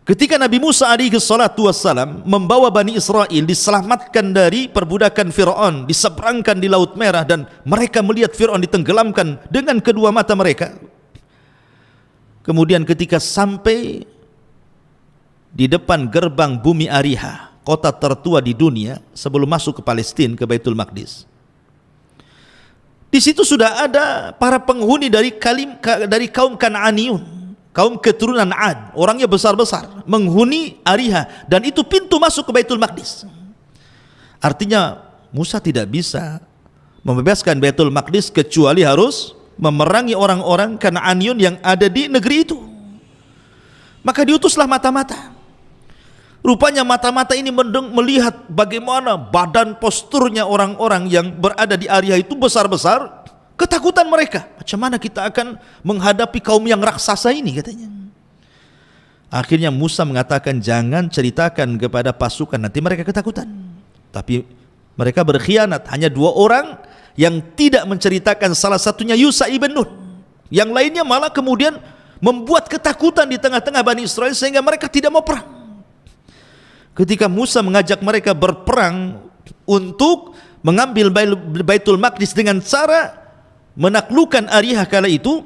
Ketika Nabi Musa alaihi salatu wassalam membawa Bani Israel diselamatkan dari perbudakan Fir'aun, diseberangkan di Laut Merah, dan mereka melihat Fir'aun ditenggelamkan dengan kedua mata mereka. Kemudian ketika sampai di depan gerbang bumi Ariha, kota tertua di dunia sebelum masuk ke Palestina, ke Baitul Maqdis, di situ sudah ada para penghuni dari kaum Kan'aniyun, kaum keturunan Ad, orangnya besar-besar, menghuni Ariha, dan itu pintu masuk ke Baitul Maqdis. Artinya Musa tidak bisa membebaskan Baitul Maqdis kecuali harus memerangi orang-orang Kan'aniyun yang ada di negeri itu. Maka diutuslah mata-mata. Rupanya mata-mata ini melihat bagaimana badan posturnya orang-orang yang berada di Ariha itu besar-besar. Ketakutan mereka, macam mana kita akan menghadapi kaum yang raksasa ini, katanya. Akhirnya Musa mengatakan, jangan ceritakan kepada pasukan, nanti mereka ketakutan. Tapi mereka berkhianat, hanya 2 orang yang tidak menceritakan, salah satunya Yusha ibn Nun, yang lainnya malah kemudian membuat ketakutan di tengah-tengah Bani Israel sehingga mereka tidak mau perang. Ketika Musa mengajak mereka berperang untuk mengambil Baitul Maqdis dengan cara menaklukkan Ariha kala itu,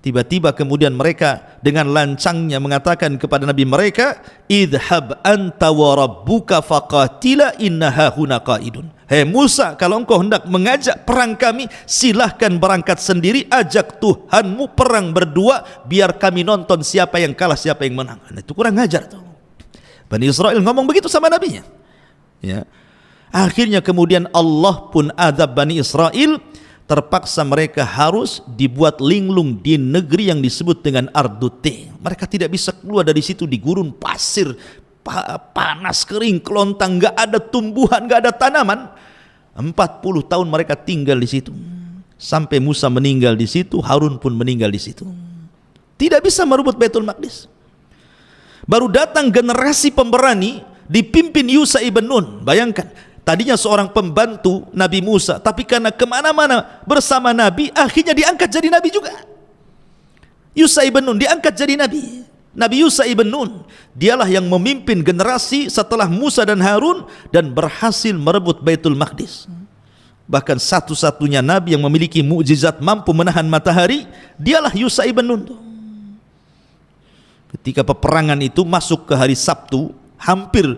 tiba-tiba kemudian mereka dengan lancangnya mengatakan kepada Nabi mereka, idhab anta wa rabbuka faqatila inna hahuna qaidun. Hei Musa, kalau engkau hendak mengajak perang kami, silahkan berangkat sendiri, ajak Tuhanmu perang berdua, biar kami nonton siapa yang kalah, siapa yang menang. Nah, itu kurang ajar tuh. Bani Israel ngomong begitu sama nabinya, ya. Akhirnya kemudian Allah pun azab Bani Israel. Terpaksa mereka harus dibuat linglung di negeri yang disebut dengan Ardute. Mereka tidak bisa keluar dari situ, di gurun pasir, panas, kering, kelontang, nggak ada tumbuhan, nggak ada tanaman. 40 tahun mereka tinggal di situ. Sampai Musa meninggal di situ, Harun pun meninggal di situ. Tidak bisa merebut Baitul Maqdis. Baru datang generasi pemberani dipimpin Yusha ibn Nun. Bayangkan, tadinya seorang pembantu Nabi Musa, tapi karena kemana-mana bersama Nabi, akhirnya diangkat jadi Nabi juga. Yusha ibn Nun diangkat jadi Nabi. Nabi Yusha ibn Nun, dialah yang memimpin generasi setelah Musa dan Harun dan berhasil merebut Baitul Maqdis. Bahkan satu-satunya Nabi yang memiliki mukjizat mampu menahan matahari, dialah Yusha ibn Nun. Ketika peperangan itu masuk ke hari Sabtu, hampir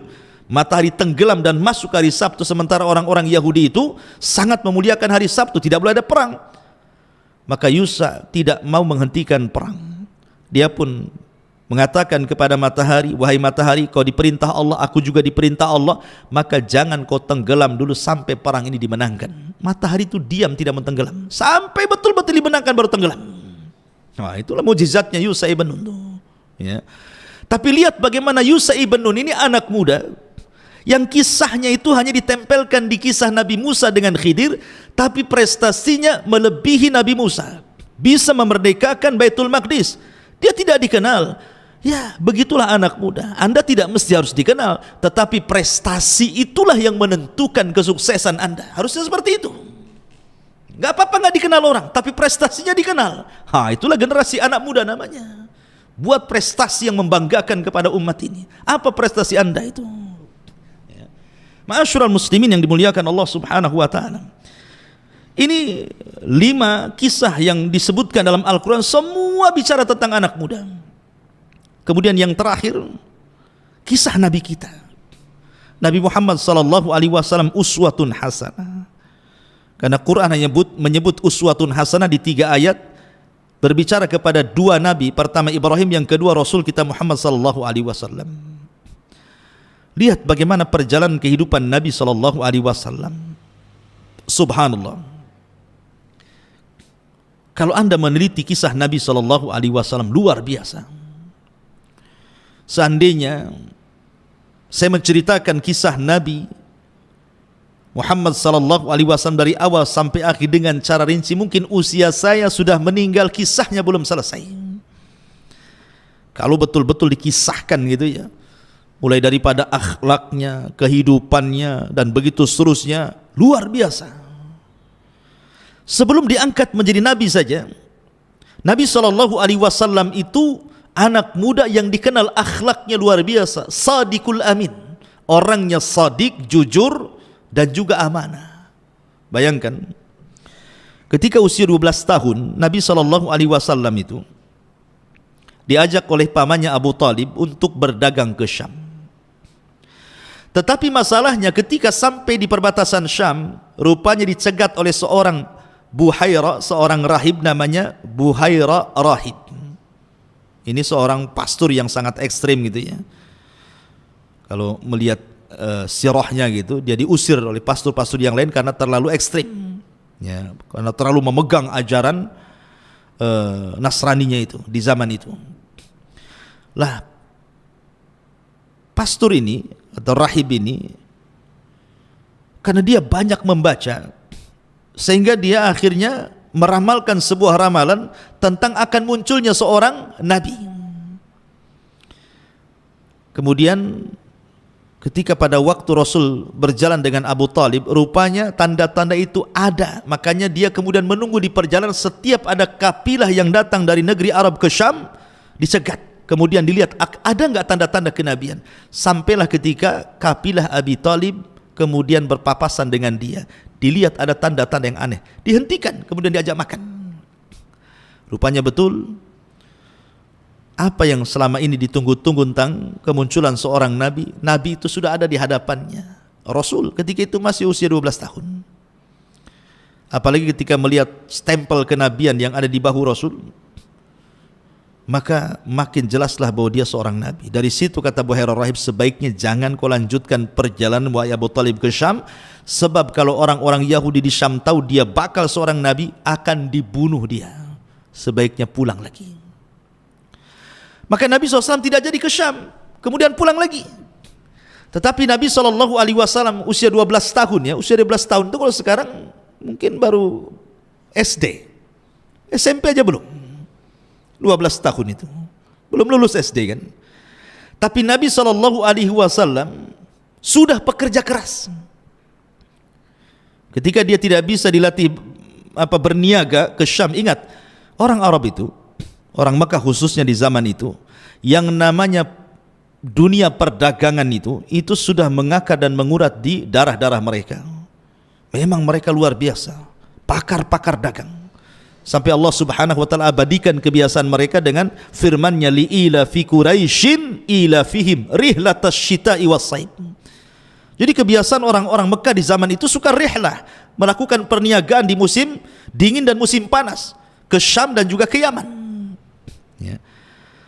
matahari tenggelam dan masuk ke hari Sabtu, sementara orang-orang Yahudi itu sangat memuliakan hari Sabtu, tidak boleh ada perang. Maka Yusha tidak mau menghentikan perang. Dia pun mengatakan kepada matahari, wahai matahari, kau diperintah Allah, aku juga diperintah Allah, maka jangan kau tenggelam dulu sampai perang ini dimenangkan. Matahari itu diam, tidak mentenggelam sampai betul-betul dimenangkan baru tenggelam. Nah, itulah mukjizatnya Yusha ibn Nun, ya. Tapi lihat bagaimana Yusha ibn Nun ini anak muda yang kisahnya itu hanya ditempelkan di kisah Nabi Musa dengan Khidir, tapi prestasinya melebihi Nabi Musa, bisa memerdekakan Baitul Maqdis. Dia tidak dikenal. Ya, begitulah anak muda. Anda tidak mesti harus dikenal, tetapi prestasi itulah yang menentukan kesuksesan Anda. Harusnya seperti itu. Gak apa-apa gak dikenal orang, tapi prestasinya dikenal. Itulah generasi anak muda namanya. Buat prestasi yang membanggakan kepada umat ini. Apa prestasi Anda itu? Ma'asyiral muslimin yang dimuliakan Allah Subhanahu wa taala. Ini 5 kisah yang disebutkan dalam Al-Qur'an, semua bicara tentang anak muda. Kemudian yang terakhir, kisah Nabi kita, Nabi Muhammad sallallahu alaihi wasallam, uswatun hasanah. Karena Quran hanya menyebut uswatun hasanah di 3 ayat, berbicara kepada 2 nabi, pertama Ibrahim, yang kedua Rasul kita Muhammad sallallahu alaihi wasallam. Lihat bagaimana perjalanan kehidupan Nabi sallallahu alaihi wasallam. Subhanallah. Kalau Anda meneliti kisah Nabi sallallahu alaihi wasallam, luar biasa. Seandainya saya menceritakan kisah Nabi Muhammad sallallahu alaihi wasallam dari awal sampai akhir dengan cara rinci, mungkin usia saya sudah meninggal, kisahnya belum selesai. Kalau betul-betul dikisahkan gitu ya, mulai daripada akhlaknya, kehidupannya, dan begitu seterusnya, luar biasa. Sebelum diangkat menjadi nabi saja, Nabi SAW itu anak muda yang dikenal akhlaknya luar biasa, sadiqul amin, orangnya sadik, jujur, dan juga amanah. Bayangkan, ketika usia 12 tahun, Nabi SAW itu diajak oleh pamannya Abu Talib untuk berdagang ke Syam. Tetapi masalahnya ketika sampai di perbatasan Syam, rupanya dicegat oleh seorang Buhaira, seorang rahib namanya Buhaira rahib. Ini seorang pastor yang sangat ekstrim gitu ya. Kalau melihat sirahnya gitu, dia diusir oleh pastor-pastor yang lain karena terlalu ekstrim. Ya, karena terlalu memegang ajaran Nasraninya itu di zaman itu. Lah, pastor ini atau rahib ini, karena dia banyak membaca, sehingga dia akhirnya meramalkan sebuah ramalan tentang akan munculnya seorang nabi. Kemudian ketika pada waktu Rasul berjalan dengan Abu Talib, rupanya tanda-tanda itu ada. Makanya dia kemudian menunggu di perjalanan, setiap ada kafilah yang datang dari negeri Arab ke Syam, dicegat. Kemudian dilihat ada enggak tanda-tanda kenabian. Sampailah ketika kafilah Abi Talib kemudian berpapasan dengan dia, dilihat ada tanda-tanda yang aneh, dihentikan, kemudian diajak makan. Rupanya betul apa yang selama ini ditunggu-tunggu tentang kemunculan seorang nabi. Nabi itu sudah ada di hadapannya. Rasul ketika itu masih usia 12 tahun. Apalagi ketika melihat stempel kenabian yang ada di bahu Rasul, maka makin jelaslah bahwa dia seorang nabi. Dari situ kata Buhaira rahib, sebaiknya jangan kau lanjutkan perjalanan wahai Abu Talib ke Syam, sebab kalau orang-orang Yahudi di Syam tahu dia bakal seorang nabi, akan dibunuh dia. Sebaiknya pulang lagi. Maka Nabi SAW tidak jadi ke Syam, kemudian pulang lagi. Tetapi Nabi SAW usia 12 tahun ya, usia 12 tahun itu kalau sekarang mungkin baru SD, SMP aja belum. 12 tahun itu belum lulus SD kan. Tapi Nabi SAW sudah pekerja keras. Ketika dia tidak bisa dilatih berniaga ke Syam, ingat orang Arab itu, orang Mekah khususnya di zaman itu, yang namanya dunia perdagangan itu sudah mengakar dan mengurat di darah-darah mereka. Memang mereka luar biasa, pakar-pakar dagang. Sampai Allah Subhanahu wa taala abadikan kebiasaan mereka dengan firman-Nya, li'ila fi Quraisyin ila fihim rihlatas syita'i was-saif. Jadi kebiasaan orang-orang Mekah di zaman itu suka rihlah, melakukan perniagaan di musim dingin dan musim panas, ke Syam dan juga ke Yaman. Ya.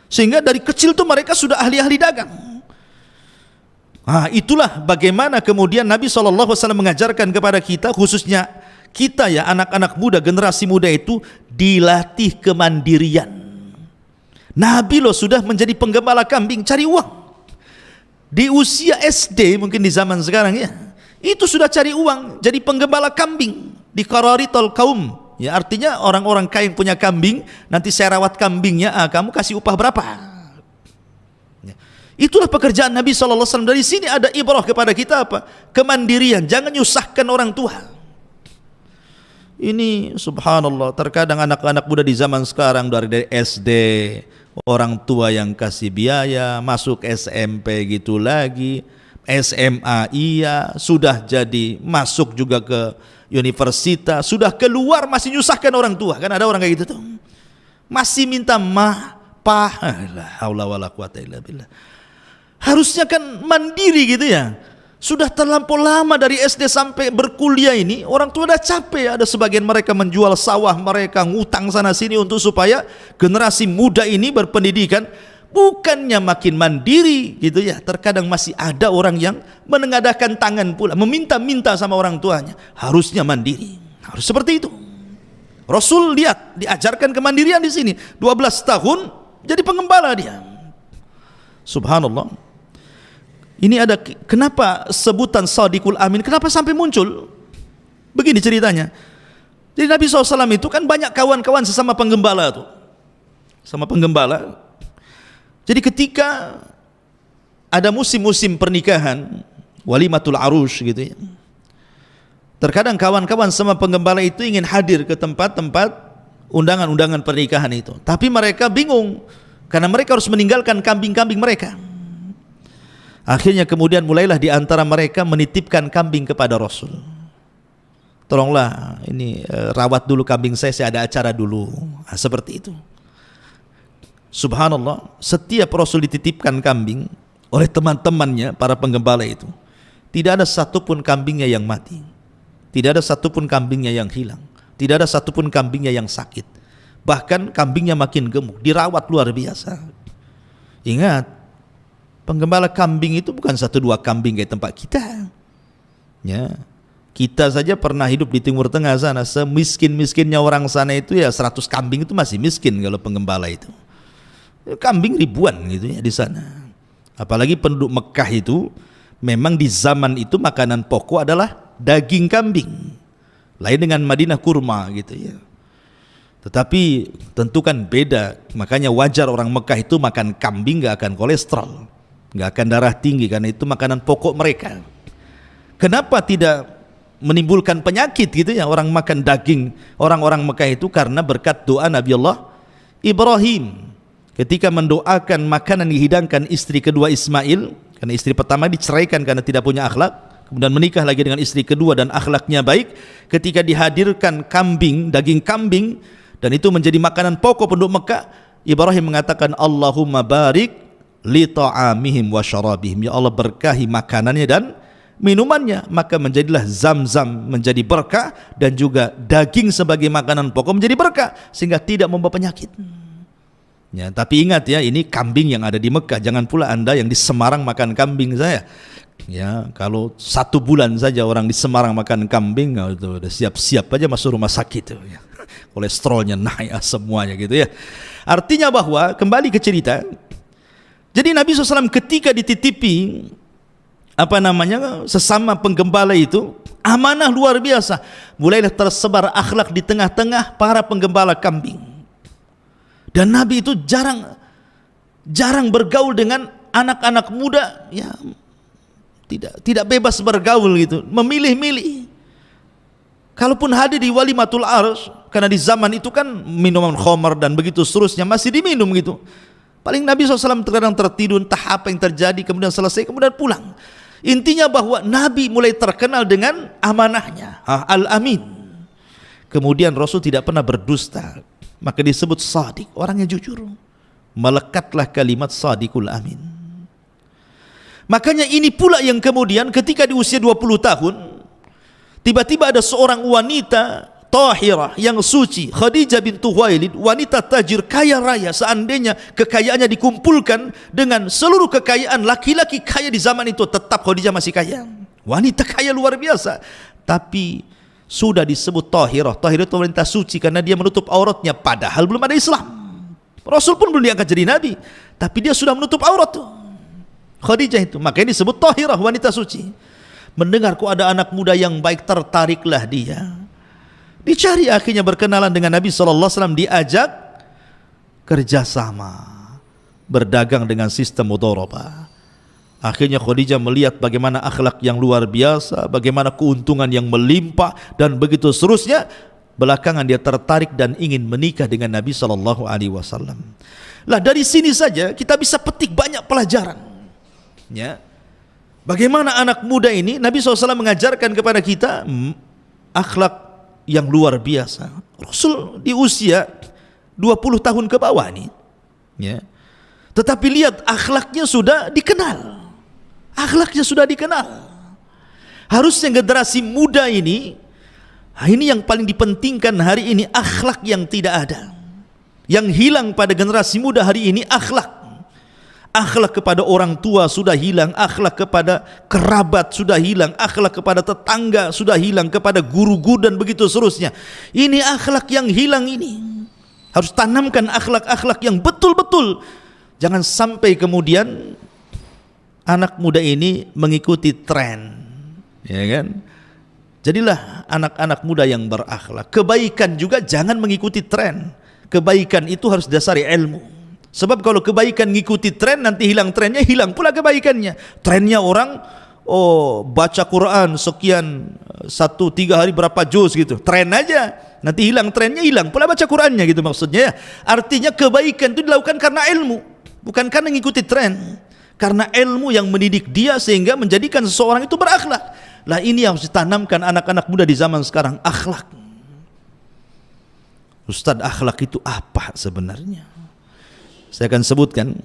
Sehingga dari kecil tuh mereka sudah ahli-ahli dagang. Itulah bagaimana kemudian Nabi SAW mengajarkan kepada kita, khususnya kita ya, anak-anak muda, generasi muda itu dilatih kemandirian. Nabi loh sudah menjadi penggembala kambing, cari uang. Di usia SD mungkin di zaman sekarang ya, itu sudah cari uang, jadi penggembala kambing di Qararitul Qaum. Ya, artinya orang-orang kaya yang punya kambing, nanti saya rawat kambingnya, kamu kasih upah berapa? Ya. Itulah pekerjaan Nabi SAW. Dari sini ada ibrah kepada kita apa? Kemandirian, jangan nyusahkan orang tua. Ini subhanallah, terkadang anak-anak muda di zaman sekarang dari SD, orang tua yang kasih biaya, masuk SMP gitu lagi, SMA iya, sudah jadi masuk juga ke universitas, sudah keluar masih nyusahkan orang tua. Kan ada orang kayak gitu tuh, masih minta la haula wala quwata illa billah. Harusnya kan mandiri gitu ya. Sudah terlampau lama dari SD sampai berkuliah ini, orang tua udah capek. Ada sebagian mereka menjual sawah mereka, ngutang sana sini untuk supaya generasi muda ini berpendidikan. Bukannya makin mandiri gitu ya, terkadang masih ada orang yang menengadahkan tangan pula, meminta-minta sama orang tuanya. Harusnya mandiri, harus seperti itu. Rasul lihat, diajarkan kemandirian di sini. 12 tahun jadi pengembala dia. Subhanallah. Ini ada, kenapa sebutan Shadiqul Amin, kenapa sampai muncul? Begini ceritanya. Jadi Nabi SAW itu kan banyak kawan-kawan sesama penggembala tuh, sama penggembala. Jadi ketika ada musim-musim pernikahan, walimatul arus gitu ya. Terkadang kawan-kawan sama penggembala itu ingin hadir ke tempat-tempat undangan-undangan pernikahan itu, tapi mereka bingung karena mereka harus meninggalkan kambing-kambing mereka. Akhirnya kemudian mulailah di antara mereka menitipkan kambing kepada Rasul. Tolonglah ini rawat dulu kambing saya ada acara dulu. Nah, seperti itu. Subhanallah, setiap Rasul dititipkan kambing oleh teman-temannya para penggembala itu, tidak ada satupun kambingnya yang mati, tidak ada satupun kambingnya yang hilang, tidak ada satupun kambingnya yang sakit. Bahkan kambingnya makin gemuk, dirawat luar biasa. Ingat, penggembala kambing itu bukan 1-2 kambing kayak tempat kita. Ya, kita saja pernah hidup di Timur Tengah sana, semiskin-miskinnya orang sana itu ya 100 kambing itu masih miskin kalau penggembala itu. Kambing ribuan gitu ya di sana. Apalagi penduduk Mekah itu memang di zaman itu makanan pokok adalah daging kambing. Lain dengan Madinah kurma gitu ya. Tetapi tentu kan beda. Makanya wajar orang Mekah itu makan kambing gak akan kolesterol, gak akan darah tinggi, karena itu makanan pokok mereka. Kenapa tidak menimbulkan penyakit gitu ya orang makan daging orang-orang Mekah itu? Karena berkat doa Nabi Allah Ibrahim ketika mendoakan makanan dihidangkan istri kedua Ismail, karena istri pertama diceraikan karena tidak punya akhlak, kemudian menikah lagi dengan istri kedua dan akhlaknya baik. Ketika dihadirkan kambing, daging kambing, dan itu menjadi makanan pokok penduduk Mekah, Ibrahim mengatakan Allahumma barik li ta'amihim wa syarabihim, ya Allah berkahi makanannya dan minumannya. Maka menjadilah Zam-Zam menjadi berkah, dan juga daging sebagai makanan pokok menjadi berkah sehingga tidak membawa penyakit. Ya, tapi ingat ya, ini kambing yang ada di Mekah. Jangan pula Anda yang di Semarang makan kambing saya. Ya, kalau 1 bulan saja orang di Semarang makan kambing, itu udah siap-siap aja masuk rumah sakit tuh, ya. Kolesterolnya naik semuanya gitu ya. Artinya bahwa kembali ke cerita. Jadi Nabi SAW ketika dititipi sesama penggembala itu, amanah luar biasa. Mulailah tersebar akhlak di tengah-tengah para penggembala kambing. Dan Nabi itu jarang bergaul dengan anak-anak muda, ya tidak bebas bergaul gitu, memilih-milih. Kalaupun hadir di walimatul arus, karena di zaman itu kan minuman khamar dan begitu seterusnya masih diminum gitu. Paling Nabi SAW terkadang tertidur, entah apa yang terjadi, kemudian selesai, kemudian pulang. Intinya bahwa Nabi mulai terkenal dengan amanahnya, Al-Amin. Kemudian Rasul tidak pernah berdusta, maka disebut sadiq, orangnya jujur. Melekatlah kalimat sadiqul amin. Makanya ini pula yang kemudian ketika di usia 20 tahun tiba-tiba ada seorang wanita tahirah yang suci, Khadijah bintu Khuwailid, wanita tajir kaya raya. Seandainya kekayaannya dikumpulkan dengan seluruh kekayaan laki-laki kaya di zaman itu, tetap Khadijah masih kaya. Wanita kaya luar biasa, tapi sudah disebut tahirah. Tahirah itu wanita suci karena dia menutup auratnya, padahal belum ada Islam. Rasul pun belum diangkat jadi nabi, tapi dia sudah menutup aurat tuh, Khadijah itu. Makanya disebut tahirah, wanita suci. Mendengar kok ada anak muda yang baik, tertariklah dia. Dicari, akhirnya berkenalan dengan Nabi SAW, diajak kerjasama berdagang dengan sistem mudharabah. Akhirnya Khadijah melihat bagaimana akhlak yang luar biasa, bagaimana keuntungan yang melimpah, dan begitu seterusnya. Belakangan dia tertarik dan ingin menikah dengan Nabi SAW. Lah dari sini saja kita bisa petik banyak pelajaran. Ya, bagaimana anak muda ini Nabi SAW mengajarkan kepada kita akhlak yang luar biasa. Rasul di usia 20 tahun ke bawah nih, ya. Tetapi lihat akhlaknya sudah dikenal. Akhlaknya sudah dikenal. Harusnya generasi muda ini yang paling dipentingkan hari ini, akhlak yang tidak ada. Yang hilang pada generasi muda hari ini akhlak. Akhlak kepada orang tua sudah hilang, akhlak kepada kerabat sudah hilang, akhlak kepada tetangga sudah hilang, kepada guru-guru dan begitu seterusnya. Ini akhlak yang hilang ini. Harus tanamkan akhlak-akhlak yang betul-betul. Jangan sampai kemudian anak muda ini mengikuti tren, ya kan? Jadilah anak-anak muda yang berakhlak. Kebaikan juga jangan mengikuti tren. Kebaikan itu harus dasari ilmu. Sebab kalau kebaikan ngikuti tren, nanti hilang trennya, hilang pula kebaikannya. Trennya orang, baca Quran sekian, 1-3 hari berapa juz gitu, tren aja, nanti hilang trennya, hilang pula baca Qurannya gitu maksudnya. Artinya kebaikan itu dilakukan karena ilmu, bukan karena ngikuti tren. Karena ilmu yang mendidik dia sehingga menjadikan seseorang itu berakhlak. Lah ini yang harus ditanamkan anak-anak muda di zaman sekarang, akhlak. Ustaz, akhlak itu apa sebenarnya? Saya akan sebutkan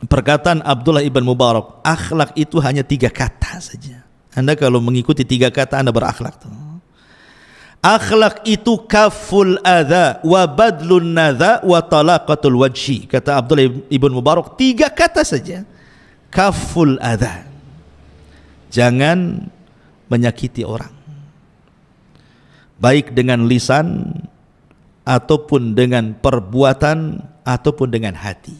perkataan Abdullah ibn Mubarak, akhlak itu hanya 3 kata saja. Anda kalau mengikuti 3 kata, Anda berakhlak. Akhlak itu kaful adha wa badlun nadha wa talaqatul wajhi. Kata Abdullah ibn Mubarak, 3 kata saja. Kaful adha, jangan menyakiti orang, baik dengan lisan ataupun dengan perbuatan ataupun dengan hati.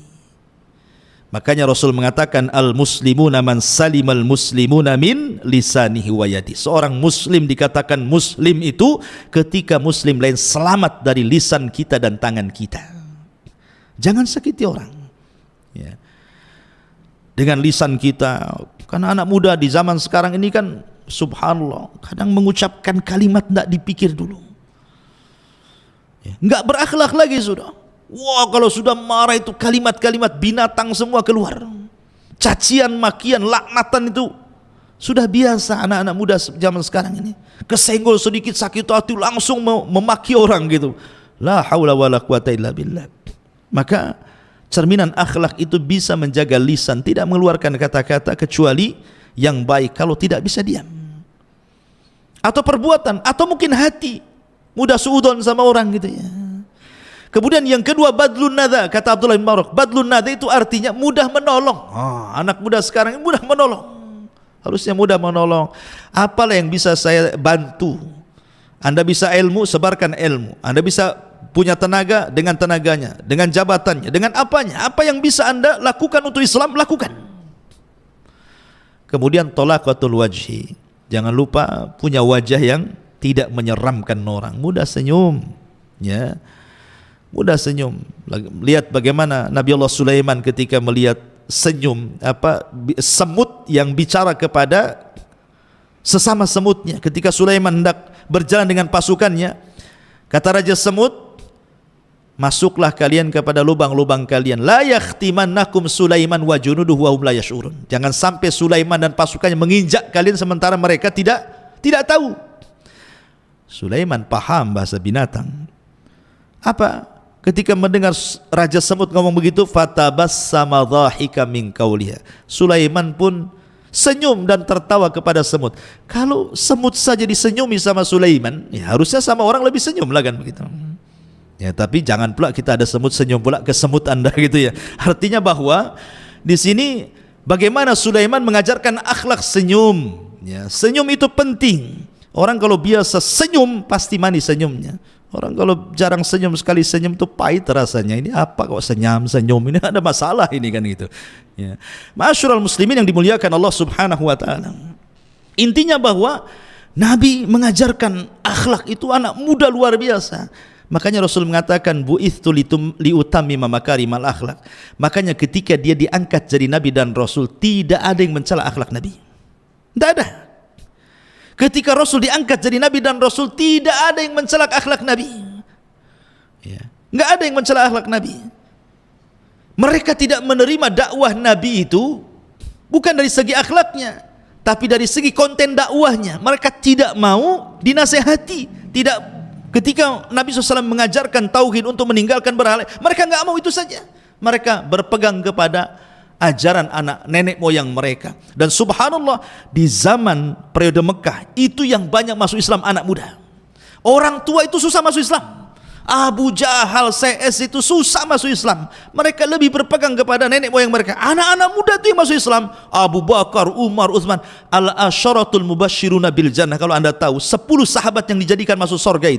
Makanya Rasul mengatakan al-muslimuna man salimal muslimuna min lisanihi wa yadi. Seorang muslim dikatakan muslim itu ketika muslim lain selamat dari lisan kita dan tangan kita. Jangan sakiti orang, ya. Dengan lisan kita, karena anak muda di zaman sekarang ini kan subhanallah, kadang mengucapkan kalimat tidak dipikir dulu, ya. Enggak berakhlak lagi sudah. Wah, kalau sudah marah itu kalimat-kalimat binatang semua keluar. Cacian, makian, laknatan itu sudah biasa anak-anak muda zaman sekarang ini. Kesenggol sedikit sakit hati langsung memaki orang gitu. La haula wala quwata illa billah. Maka cerminan akhlak itu bisa menjaga lisan, tidak mengeluarkan kata-kata kecuali yang baik. Kalau tidak bisa diam. Atau perbuatan, atau mungkin hati, mudah suudon sama orang gitu ya. Kemudian yang kedua, badlun nadha. Kata Abdullah bin Mubarak, badlun nadha itu artinya mudah menolong. Anak muda sekarang ini mudah menolong. Harusnya mudah menolong. Apalah yang bisa saya bantu? Anda bisa ilmu, sebarkan ilmu. Anda bisa punya tenaga, dengan tenaganya, dengan jabatannya, dengan apanya. Apa yang bisa Anda lakukan untuk Islam, lakukan. Kemudian talaqatul wajhi. Jangan lupa punya wajah yang tidak menyeramkan orang. Mudah senyum, ya. Mudah senyum. Lihat bagaimana Nabi Allah Sulaiman ketika melihat senyum semut yang bicara kepada sesama semutnya. Ketika Sulaiman hendak berjalan dengan pasukannya, kata Raja Semut, masuklah kalian kepada lubang-lubang kalian. La yakhtimannakum Sulaiman wa junuduhu wa hum la yash'urun. Jangan sampai Sulaiman dan pasukannya menginjak kalian sementara mereka tidak tahu. Sulaiman paham bahasa binatang. Apa? Ketika mendengar Raja Semut ngomong begitu, fatabassama dhahika min qawliha. Sulaiman pun senyum dan tertawa kepada semut. Kalau semut saja disenyumi sama Sulaiman, ya harusnya sama orang lebih senyum lah kan begitu. Ya, tapi jangan pula kita ada semut senyum pula ke semut Anda gitu ya. Artinya bahwa di sini bagaimana Sulaiman mengajarkan akhlak senyum. Ya, senyum itu penting. Orang kalau biasa senyum pasti manis senyumnya. Orang kalau jarang senyum, sekali senyum itu pahit rasanya. Ini apa kok senyum ini, ada masalah ini kan gitu. Ya. Ma'asyiral muslimin yang dimuliakan Allah Subhanahu wa taala. Intinya bahwa Nabi mengajarkan akhlak itu anak muda luar biasa. Makanya Rasul mengatakan bu'ithtu liutammima makarimal akhlak. Makanya ketika dia diangkat jadi nabi dan rasul, tidak ada yang mencela akhlak Nabi. Tidak ada. Ketika Rasul diangkat jadi Nabi dan Rasul, tidak ada yang mencela akhlak Nabi. Ya. Nggak ada yang mencela akhlak Nabi. Mereka tidak menerima dakwah Nabi itu bukan dari segi akhlaknya, tapi dari segi konten dakwahnya. Mereka tidak mau dinasehati. Tidak, ketika Nabi SAW mengajarkan tauhid untuk meninggalkan berhala, mereka nggak mau itu saja. Mereka berpegang kepada ajaran anak nenek moyang mereka. Dan subhanallah, di zaman periode Mekah itu yang banyak masuk Islam anak muda. Orang tua itu susah masuk Islam. Abu Jahal, CS itu susah masuk Islam. Mereka lebih berpegang kepada nenek moyang mereka. Anak-anak muda itu yang masuk Islam. Abu Bakar, Umar, Utsman, al-asyaratul mubasysyiruna bil jannah. Kalau Anda tahu 10 sahabat yang dijadikan masuk surga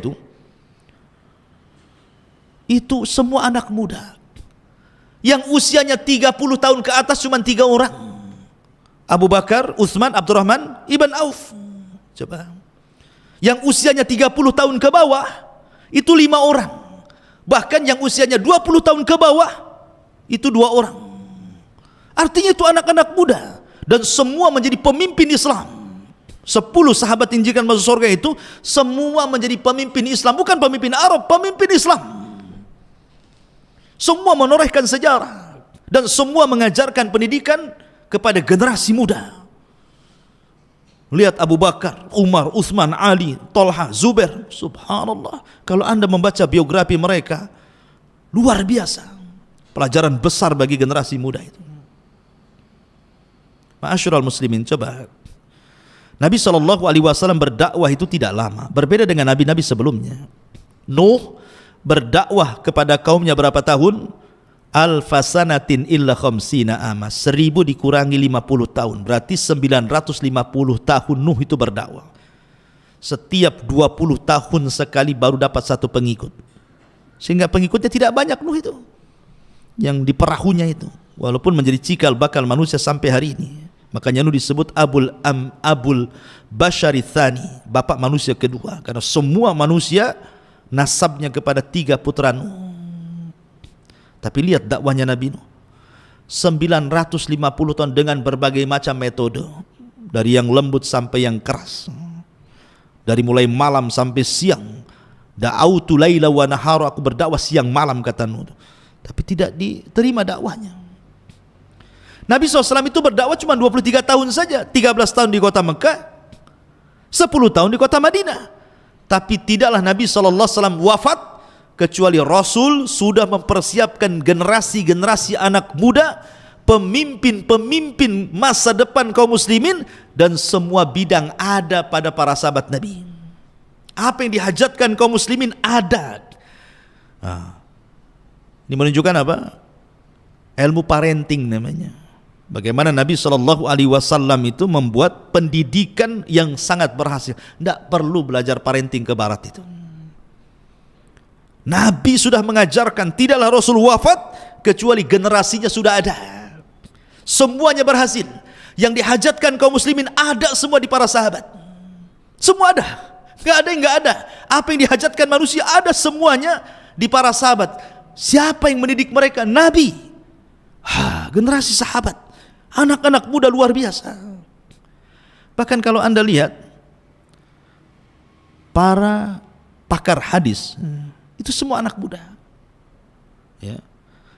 itu semua anak muda. Yang usianya 30 tahun ke atas cuma 3 orang. Abu Bakar, Utsman, Abdurrahman ibn Auf. Coba. Yang usianya 30 tahun ke bawah itu 5 orang. Bahkan yang usianya 20 tahun ke bawah Itu 2 orang. Artinya itu anak-anak muda dan semua menjadi pemimpin Islam. 10 sahabat injikan masuk surga itu semua menjadi pemimpin Islam, bukan pemimpin Arab, pemimpin Islam. Semua menorehkan sejarah dan semua mengajarkan pendidikan kepada generasi muda. Lihat Abu Bakar, Umar, Uthman, Ali, Tolha, Zubair. Subhanallah, kalau Anda membaca biografi mereka, luar biasa. Pelajaran besar bagi generasi muda itu. Ma'asyiral muslimin, coba. Nabi SAW berdakwah itu tidak lama, berbeda dengan nabi-nabi sebelumnya. Nuh berdakwah kepada kaumnya berapa tahun? Alfasanatin illa khamsina ama, 1000 dikurangi 50 tahun, berarti 950 tahun Nuh itu berdakwah. Setiap 20 tahun sekali baru dapat 1 pengikut, sehingga pengikutnya tidak banyak Nuh itu, yang di perahunya itu, walaupun menjadi cikal bakal manusia sampai hari ini. Makanya Nuh disebut Abul Bashari Tsani, bapak manusia kedua, karena semua manusia nasabnya kepada 3 putra Nuh. Tapi lihat dakwahnya Nabi Nuh, 950 tahun dengan berbagai macam metode, dari yang lembut sampai yang keras, dari mulai malam sampai siang. Da'autu laila wa nahara, aku berdakwah siang malam, kata Nuh. Tapi tidak diterima dakwahnya. Nabi SAW itu berdakwah cuma 23 tahun saja, 13 tahun di kota Mekah, 10 tahun di kota Madinah. Tapi tidaklah Nabi SAW wafat kecuali Rasul sudah mempersiapkan generasi-generasi anak muda, pemimpin-pemimpin masa depan kaum muslimin, dan semua bidang ada pada para sahabat Nabi. Apa yang dihajatkan kaum muslimin ada. Ini menunjukkan apa? Ilmu parenting namanya. Bagaimana Nabi SAW itu membuat pendidikan yang sangat berhasil. Tidak perlu belajar parenting ke barat itu. Nabi sudah mengajarkan, tidaklah Rasul wafat kecuali generasinya sudah ada. Semuanya berhasil. Yang dihajatkan kaum muslimin ada semua di para sahabat. Semua ada. Nggak ada yang nggak ada. Apa yang dihajatkan manusia ada semuanya di para sahabat. Siapa yang mendidik mereka? Nabi. Generasi sahabat, anak-anak muda luar biasa. Bahkan kalau Anda lihat para pakar hadis, itu semua anak muda. Ya.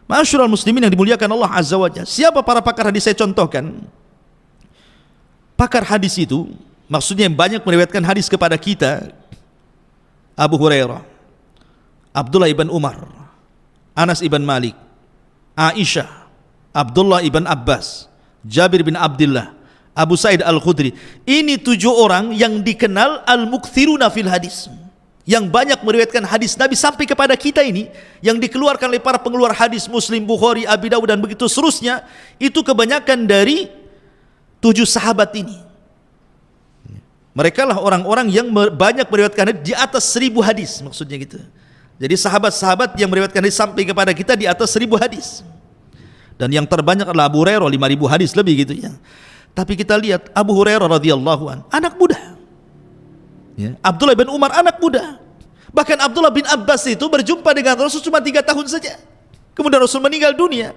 Ma'asyiral muslimin yang dimuliakan Allah Azza wa Jalla. Siapa para pakar hadis? Saya contohkan. Pakar hadis itu maksudnya yang banyak meriwayatkan hadis kepada kita: Abu Hurairah, Abdullah ibn Umar, Anas ibn Malik, Aisyah, Abdullah ibn Abbas, Jabir bin Abdullah, Abu Sa'id Al-Khudri. Ini 7 orang yang dikenal al-mukthiruna fil hadis, yang banyak meriwayatkan hadis Nabi sampai kepada kita ini, yang dikeluarkan oleh para pengeluar hadis Muslim, Bukhari, Abi Dawud dan begitu seterusnya. Itu kebanyakan dari 7 sahabat ini. Mereka lah orang-orang yang banyak meriwayatkan hadis, di atas 1000 hadis, maksudnya gitu. Jadi sahabat-sahabat yang meriwayatkan hadis sampai kepada kita di atas 1000 hadis. Dan yang terbanyak adalah Abu Hurairah, 5000 hadis lebih gitu ya. Tapi kita lihat Abu Hurairah radhiyallahu an, anak muda. Ya. Abdullah bin Umar anak muda. Bahkan Abdullah bin Abbas itu berjumpa dengan Rasul cuma 3 tahun saja. Kemudian Rasul meninggal dunia.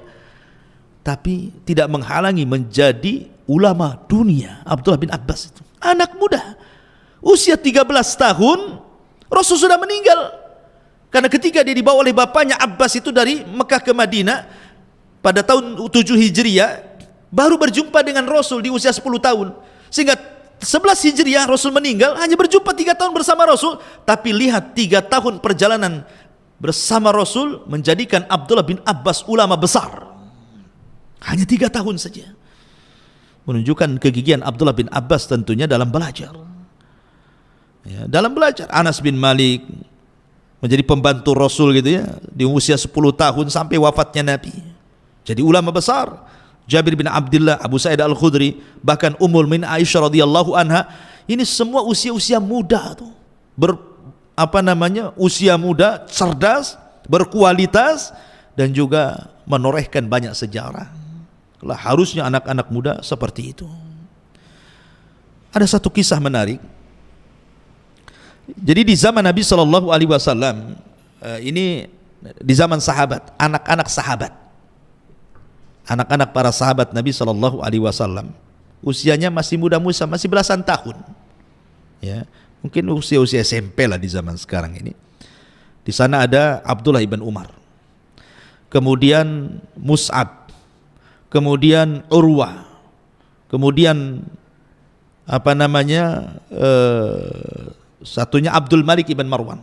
Tapi tidak menghalangi menjadi ulama dunia. Abdullah bin Abbas itu anak muda. Usia 13 tahun Rasul sudah meninggal. Karena ketika dia dibawa oleh bapaknya Abbas itu dari Mekah ke Madinah pada tahun 7 Hijriah, baru berjumpa dengan Rasul di usia 10 tahun. Sehingga 11 Hijriah Rasul meninggal, hanya berjumpa 3 tahun bersama Rasul. Tapi lihat 3 tahun perjalanan bersama Rasul menjadikan Abdullah bin Abbas ulama besar. Hanya 3 tahun saja. Menunjukkan kegigihan Abdullah bin Abbas tentunya dalam belajar. Ya, dalam belajar. Anas bin Malik menjadi pembantu Rasul gitu ya, di usia 10 tahun sampai wafatnya Nabi. Jadi ulama besar. Jabir bin Abdullah, Abu Sa'id Al-Khudri, bahkan Ummul Min Aisyah radhiyallahu anha, ini semua usia-usia muda tuh. Usia muda, cerdas, berkualitas, dan juga menorehkan banyak sejarah. Lah harusnya anak-anak muda seperti itu. Ada satu kisah menarik. Jadi di zaman Nabi SAW, ini di zaman sahabat, anak-anak sahabat. anak-anak para sahabat Nabi Shallallahu Alaihi Wasallam usianya masih muda-muda, masih belasan tahun, ya mungkin usia SMP lah di zaman sekarang ini. Di sana ada Abdullah ibn Umar, kemudian Mus'ab, kemudian Urwah, kemudian satunya Abdul Malik ibn Marwan.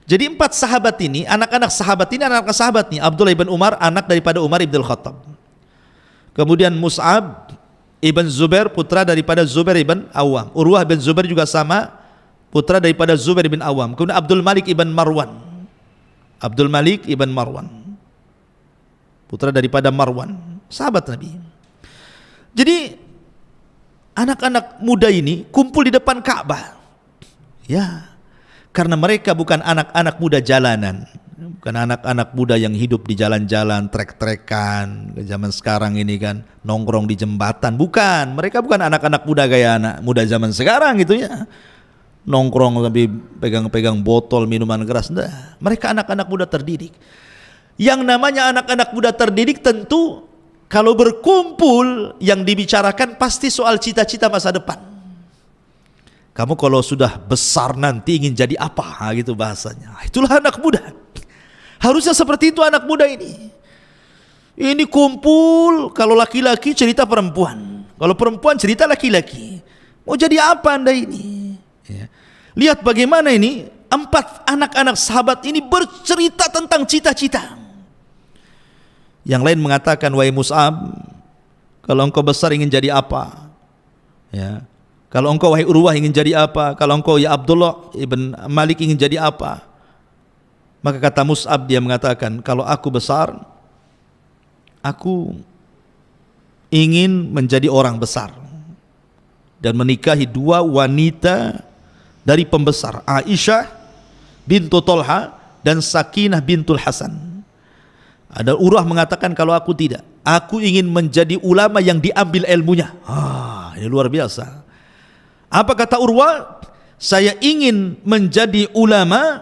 Jadi 4 sahabat ini, anak-anak sahabat ini, anak-anak sahabat nih. Abdullah ibn Umar, anak daripada Umar ibn Khattab. Kemudian Mus'ab ibn Zubair, putra daripada Zubair ibn Awam. Urwah bin Zubair juga sama, putra daripada Zubair ibn Awam. Kemudian Abdul Malik ibn Marwan. Abdul Malik ibn Marwan, putra daripada Marwan, sahabat Nabi. Jadi anak-anak muda ini kumpul di depan Ka'bah. Ya, karena mereka bukan anak-anak muda jalanan, bukan anak-anak muda yang hidup di jalan-jalan, trek-trekan zaman sekarang ini kan, nongkrong di jembatan. Bukan, mereka bukan anak-anak muda gaya anak muda zaman sekarang gitu ya, nongkrong tapi pegang-pegang botol minuman keras. Nah, mereka anak-anak muda terdidik. Yang namanya anak-anak muda terdidik tentu kalau berkumpul yang dibicarakan pasti soal cita-cita masa depan. Kamu kalau sudah besar nanti ingin jadi apa, gitu bahasanya. Itulah anak muda. Harusnya seperti itu anak muda ini. Ini kumpul, kalau laki-laki cerita perempuan, kalau perempuan cerita laki-laki. Mau jadi apa Anda ini? Ya. Lihat bagaimana ini 4 anak-anak sahabat ini bercerita tentang cita-cita. Yang lain mengatakan, wahai Mus'ab, kalau engkau besar ingin jadi apa? Ya. Kalau engkau wahai Urwah ingin jadi apa? Kalau engkau ya Abdullah ibn Malik ingin jadi apa? Maka kata Mus'ab, dia mengatakan, kalau aku besar, aku ingin menjadi orang besar dan menikahi 2 wanita dari pembesar, Aisyah bintu Tolha dan Sakinah bintul Hasan. Ada Urwah mengatakan, kalau aku tidak, aku ingin menjadi ulama yang diambil ilmunya. Ini luar biasa. Apa kata Urwah? Saya ingin menjadi ulama,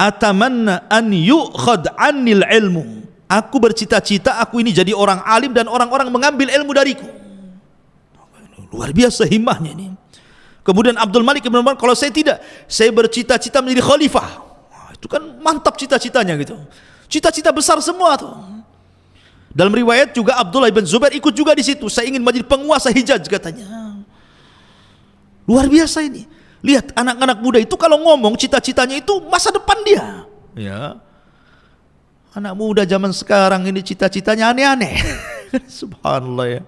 atamanna an yu'khad anil ilmu. Aku bercita-cita aku ini jadi orang alim dan orang-orang mengambil ilmu dariku. Luar biasa himmahnya ini. Kemudian Abdul Malik bin Marwan, kalau saya tidak, saya bercita-cita menjadi khalifah. Itu kan mantap cita-citanya gitu. Cita-cita besar semua tuh. Dalam riwayat juga Abdullah bin Zubair ikut juga di situ. Saya ingin menjadi penguasa Hijaz katanya. Luar biasa ini. Lihat anak-anak muda itu kalau ngomong cita-citanya itu masa depan dia. Ya. Anak muda zaman sekarang ini cita-citanya aneh-aneh. Subhanallah ya.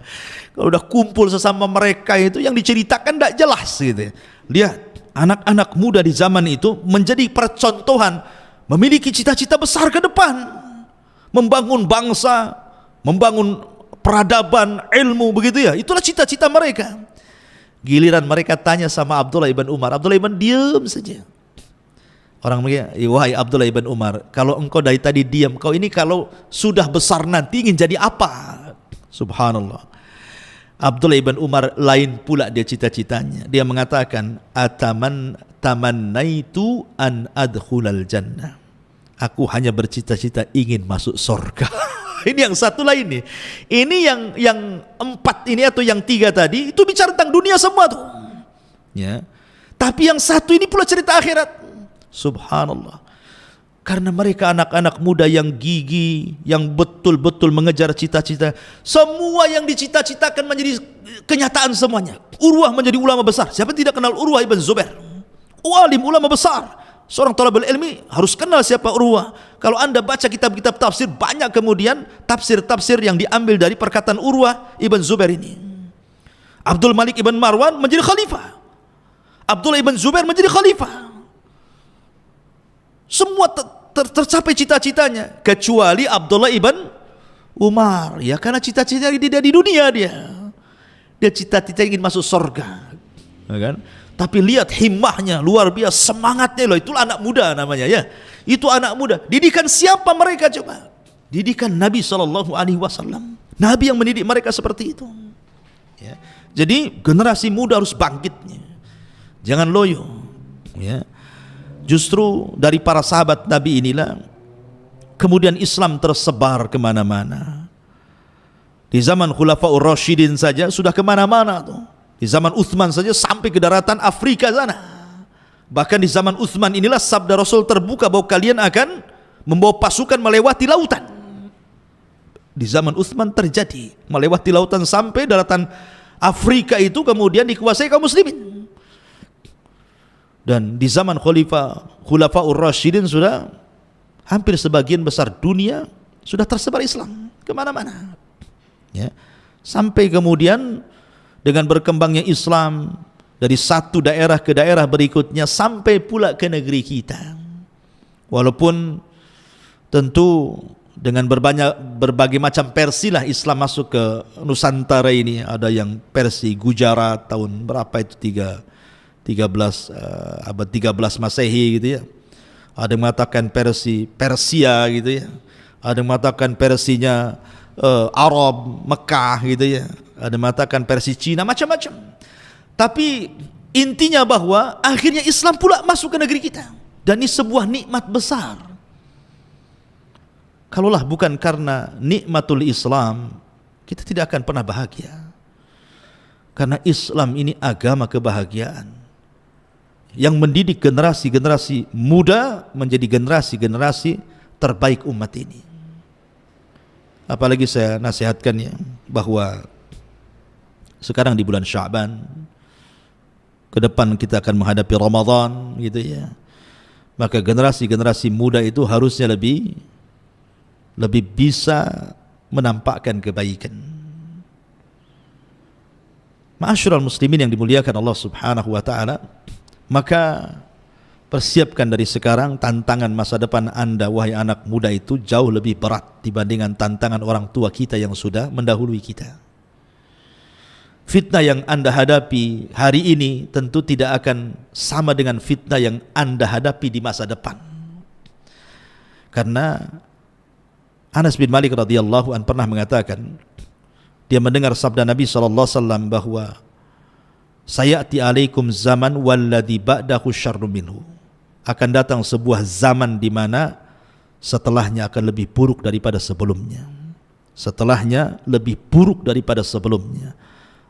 Kalau udah kumpul sesama mereka itu yang diceritakan tidak jelas gitu. Lihat anak-anak muda di zaman itu menjadi percontohan, memiliki cita-cita besar ke depan, membangun bangsa, membangun peradaban, ilmu begitu ya. Itulah cita-cita mereka. Giliran mereka tanya sama Abdullah ibn Umar, Abdullah ibn diam saja. Orang mereka, wahai Abdullah ibn Umar, kalau engkau dari tadi diam, kau ini kalau sudah besar nanti ingin jadi apa? Subhanallah. Abdullah ibn Umar lain pula dia cita-citanya. Dia mengatakan, tamannaitu an adkhulal jannah. Aku hanya bercita-cita ingin masuk surga. Ini yang satu lain nih. Ini yang 4 ini atau yang 3 tadi itu bicara tentang dunia semua tuh. Ya. Tapi yang satu ini pula cerita akhirat. Subhanallah. Karena mereka anak-anak muda yang gigih, yang betul-betul mengejar cita-cita. Semua yang dicita-citakan menjadi kenyataan semuanya. Urwah menjadi ulama besar. Siapa tidak kenal Urwah ibn Zubair? Alim, ulama besar. Seorang talabul ilmi harus kenal siapa Urwah. Kalau anda baca kitab-kitab tafsir, banyak kemudian tafsir-tafsir yang diambil dari perkataan Urwah ibn Zubair ini. Abdul Malik ibn Marwan menjadi khalifah. Abdullah ibn Zubair menjadi khalifah. Semua tercapai cita-citanya kecuali Abdullah ibn Umar. Ya karena cita-citanya tidak di dunia dia. Dia cita-cita ingin masuk surga. Ya kan? Tapi lihat himmahnya luar biasa, semangatnya loh. Itulah anak muda namanya ya. Itu anak muda. Didikan siapa mereka coba? Didikan Nabi SAW. Nabi yang mendidik mereka seperti itu. Ya. Jadi generasi muda harus bangkitnya. Jangan loyo. Ya. Justru dari para sahabat Nabi inilah Kemudian Islam tersebar kemana-mana. Di zaman Khulafaur Rasyidin saja sudah kemana-mana tuh. Di zaman Utsman saja sampai ke daratan Afrika sana. Bahkan di zaman Utsman inilah sabda Rasul terbuka bahwa kalian akan membawa pasukan melewati lautan. Di zaman Utsman terjadi melewati lautan sampai daratan Afrika itu kemudian dikuasai kaum muslimin. Dan di zaman Khulafaur Rasyidin sudah hampir sebagian besar dunia sudah tersebar Islam kemana-mana. Ya. Sampai kemudian dengan berkembangnya Islam dari satu daerah ke daerah berikutnya sampai pula ke negeri kita. Walaupun tentu dengan berbagai macam versi lah Islam masuk ke Nusantara ini. Ada yang versi Gujarat tahun berapa itu 13 abad 13 Masehi gitu ya. Ada yang mengatakan versi Persia gitu ya. Ada yang mengatakan versinya Arab, Mekah gitu ya. Ada yang mengatakan versi Cina, macam-macam. Tapi intinya bahwa akhirnya Islam pula masuk ke negeri kita. Dan ini sebuah nikmat besar. Kalaulah bukan karena nikmatul Islam, kita tidak akan pernah bahagia. Karena Islam ini agama kebahagiaan yang mendidik generasi-generasi muda menjadi generasi-generasi terbaik umat ini. Apalagi saya nasihatkan ya, bahwa sekarang di bulan Sya'ban, ke depan kita akan menghadapi Ramadan gitu ya. Maka generasi-generasi muda itu harusnya lebih bisa menampakkan kebaikan. Ma'asyiral muslimin yang dimuliakan Allah Subhanahu wa taala, maka persiapkan dari sekarang. Tantangan masa depan Anda wahai anak muda itu jauh lebih berat dibandingkan tantangan orang tua kita yang sudah mendahului kita. Fitnah yang Anda hadapi hari ini tentu tidak akan sama dengan fitnah yang Anda hadapi di masa depan. Karena Anas bin Malik radhiyallahu an pernah mengatakan, dia mendengar sabda Nabi SAW bahwa sayati alaikum zaman walladhi ba'dahu syarru minhu. Akan datang sebuah zaman di mana setelahnya akan lebih buruk daripada sebelumnya. Setelahnya lebih buruk daripada sebelumnya.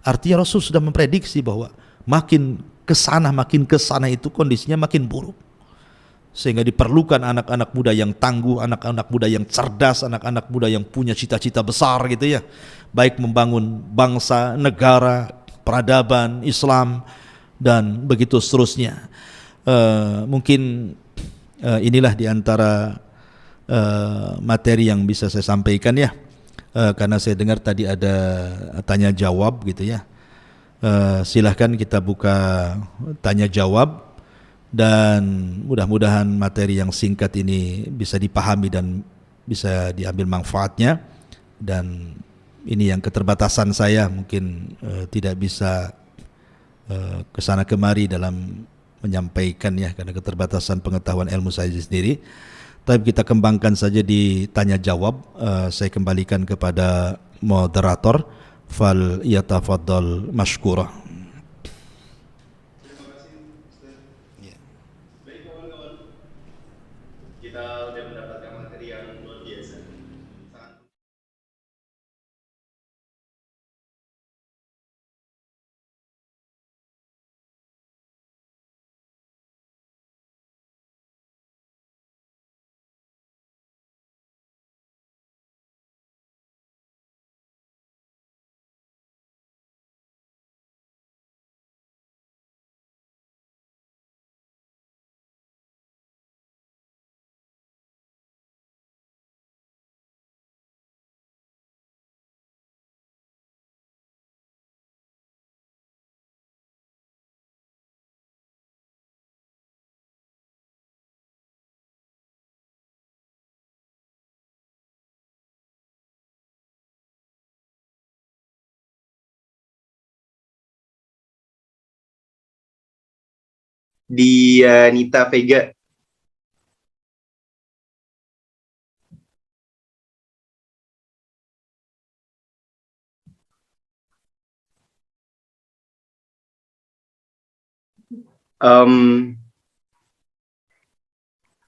Artinya Rasul sudah memprediksi bahwa makin kesana itu kondisinya makin buruk. Sehingga diperlukan anak-anak muda yang tangguh, anak-anak muda yang cerdas, anak-anak muda yang punya cita-cita besar gitu ya. Baik membangun bangsa, negara, peradaban, Islam, dan begitu seterusnya. Mungkin inilah diantara materi yang bisa saya sampaikan ya. Karena saya dengar tadi ada tanya jawab gitu ya. Silahkan kita buka tanya jawab. Dan mudah-mudahan materi yang singkat ini bisa dipahami dan bisa diambil manfaatnya. Dan ini yang keterbatasan saya, mungkin tidak bisa kesana kemari dalam menyampaikan ya, karena keterbatasan pengetahuan ilmu saya sendiri. Tapi kita kembangkan saja di tanya jawab. Saya kembalikan kepada moderator, fal yatafaddal mashkura. Dianita Vega.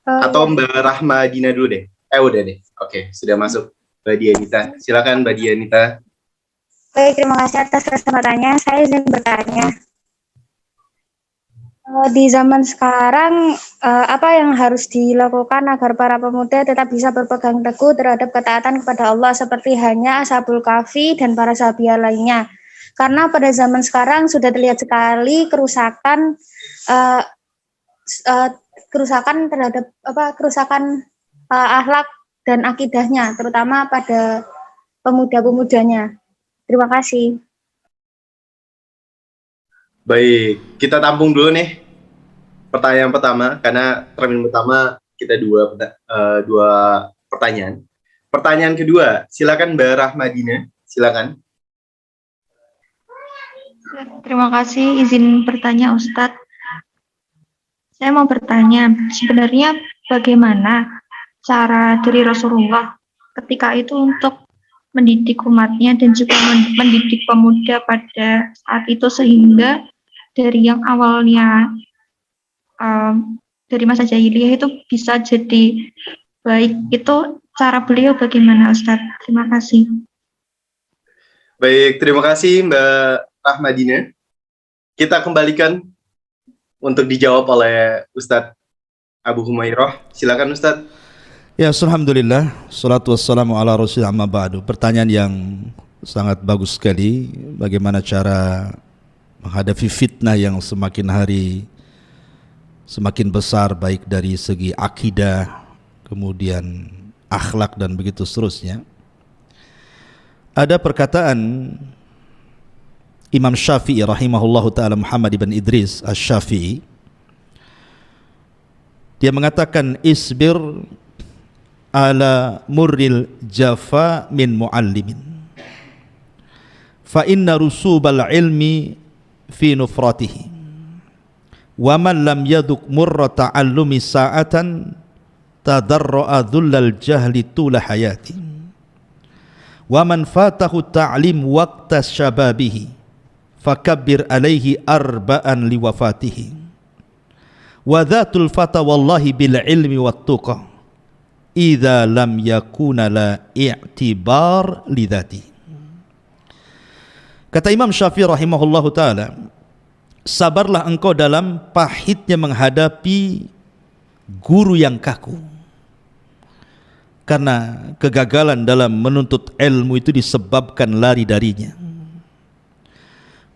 Atau Mbak Rahma Dina dulu deh. Udah nih. Oke, sudah masuk Mbak Dianita. Silakan Mbak Dianita. Baik, terima kasih atas kesempatannya. Saya izin bertanya. Di zaman sekarang, apa yang harus dilakukan agar para pemuda tetap bisa berpegang teguh terhadap ketaatan kepada Allah seperti halnya Ashabul Kahfi dan para sahabat lainnya? Karena pada zaman sekarang sudah terlihat sekali kerusakan terhadap kerusakan akhlak dan akidahnya, terutama pada pemuda-pemudanya. Terima kasih. Baik, kita tampung dulu nih pertanyaan pertama, karena termin pertama kita dua pertanyaan. Pertanyaan kedua, silakan Mbak Rahmadina, silakan. Terima kasih, izin bertanya Ustadz. Saya mau bertanya, sebenarnya bagaimana cara dari Rasulullah ketika itu untuk mendidik umatnya dan juga mendidik pemuda pada saat itu sehingga dari yang awalnya dari masa jahiliyah itu bisa jadi baik. Itu cara beliau bagaimana Ustadz? Terima kasih. Baik, terima kasih Mbak Rahmadina. Kita kembalikan untuk dijawab oleh Ustadz Abu Humairah. Silakan Ustadz. Ya, alhamdulillah, salatu wassalamu ala rasulillah amma ba'du. Pertanyaan yang sangat bagus sekali. Bagaimana cara menghadapi fitnah yang semakin hari semakin besar, baik dari segi akidah, kemudian akhlak dan begitu seterusnya. Ada perkataan Imam Syafi'i rahimahullahu ta'ala, Muhammad ibn Idris Asy-Syafi'i. Dia mengatakan, isbir ala murril jafa min muallimin fa inna rusubal ilmi fi nufratihi wa man lam yaduk murra ta'allumi sa'atan tadarra'a dhullal jahli tula hayati wa man fatahu ta'lim waqta syababihi fakabbir alaihi arba'an liwafatihi wa dhatul fata wallahi bil ilmi wat tuqa idza lam yakuna la i'tibar lidati. Kata Imam Syafi'i rahimahullahu ta'ala, sabarlah engkau dalam pahitnya menghadapi guru yang kaku, karena kegagalan dalam menuntut ilmu itu disebabkan lari darinya.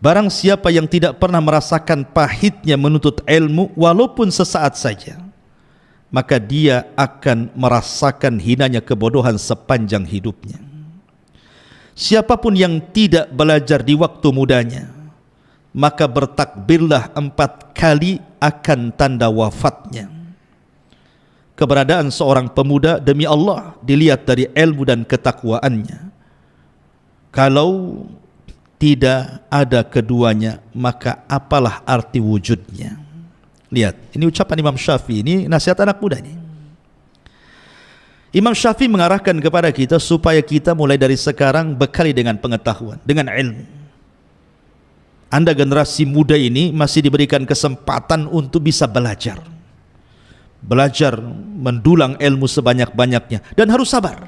Barang siapa yang tidak pernah merasakan pahitnya menuntut ilmu walaupun sesaat saja, maka dia akan merasakan hinanya kebodohan sepanjang hidupnya. Siapapun yang tidak belajar di waktu mudanya, maka bertakbirlah 4 kali akan tanda wafatnya. Keberadaan seorang pemuda demi Allah dilihat dari ilmu dan ketakwaannya. Kalau tidak ada keduanya, maka apalah arti wujudnya? Lihat, ini ucapan Imam Syafi'i, ini nasihat anak muda ini. Imam Syafi'i mengarahkan kepada kita supaya kita mulai dari sekarang bekali dengan pengetahuan, dengan ilmu. Anda generasi muda ini masih diberikan kesempatan untuk bisa belajar. Belajar mendulang ilmu sebanyak-banyaknya dan harus sabar.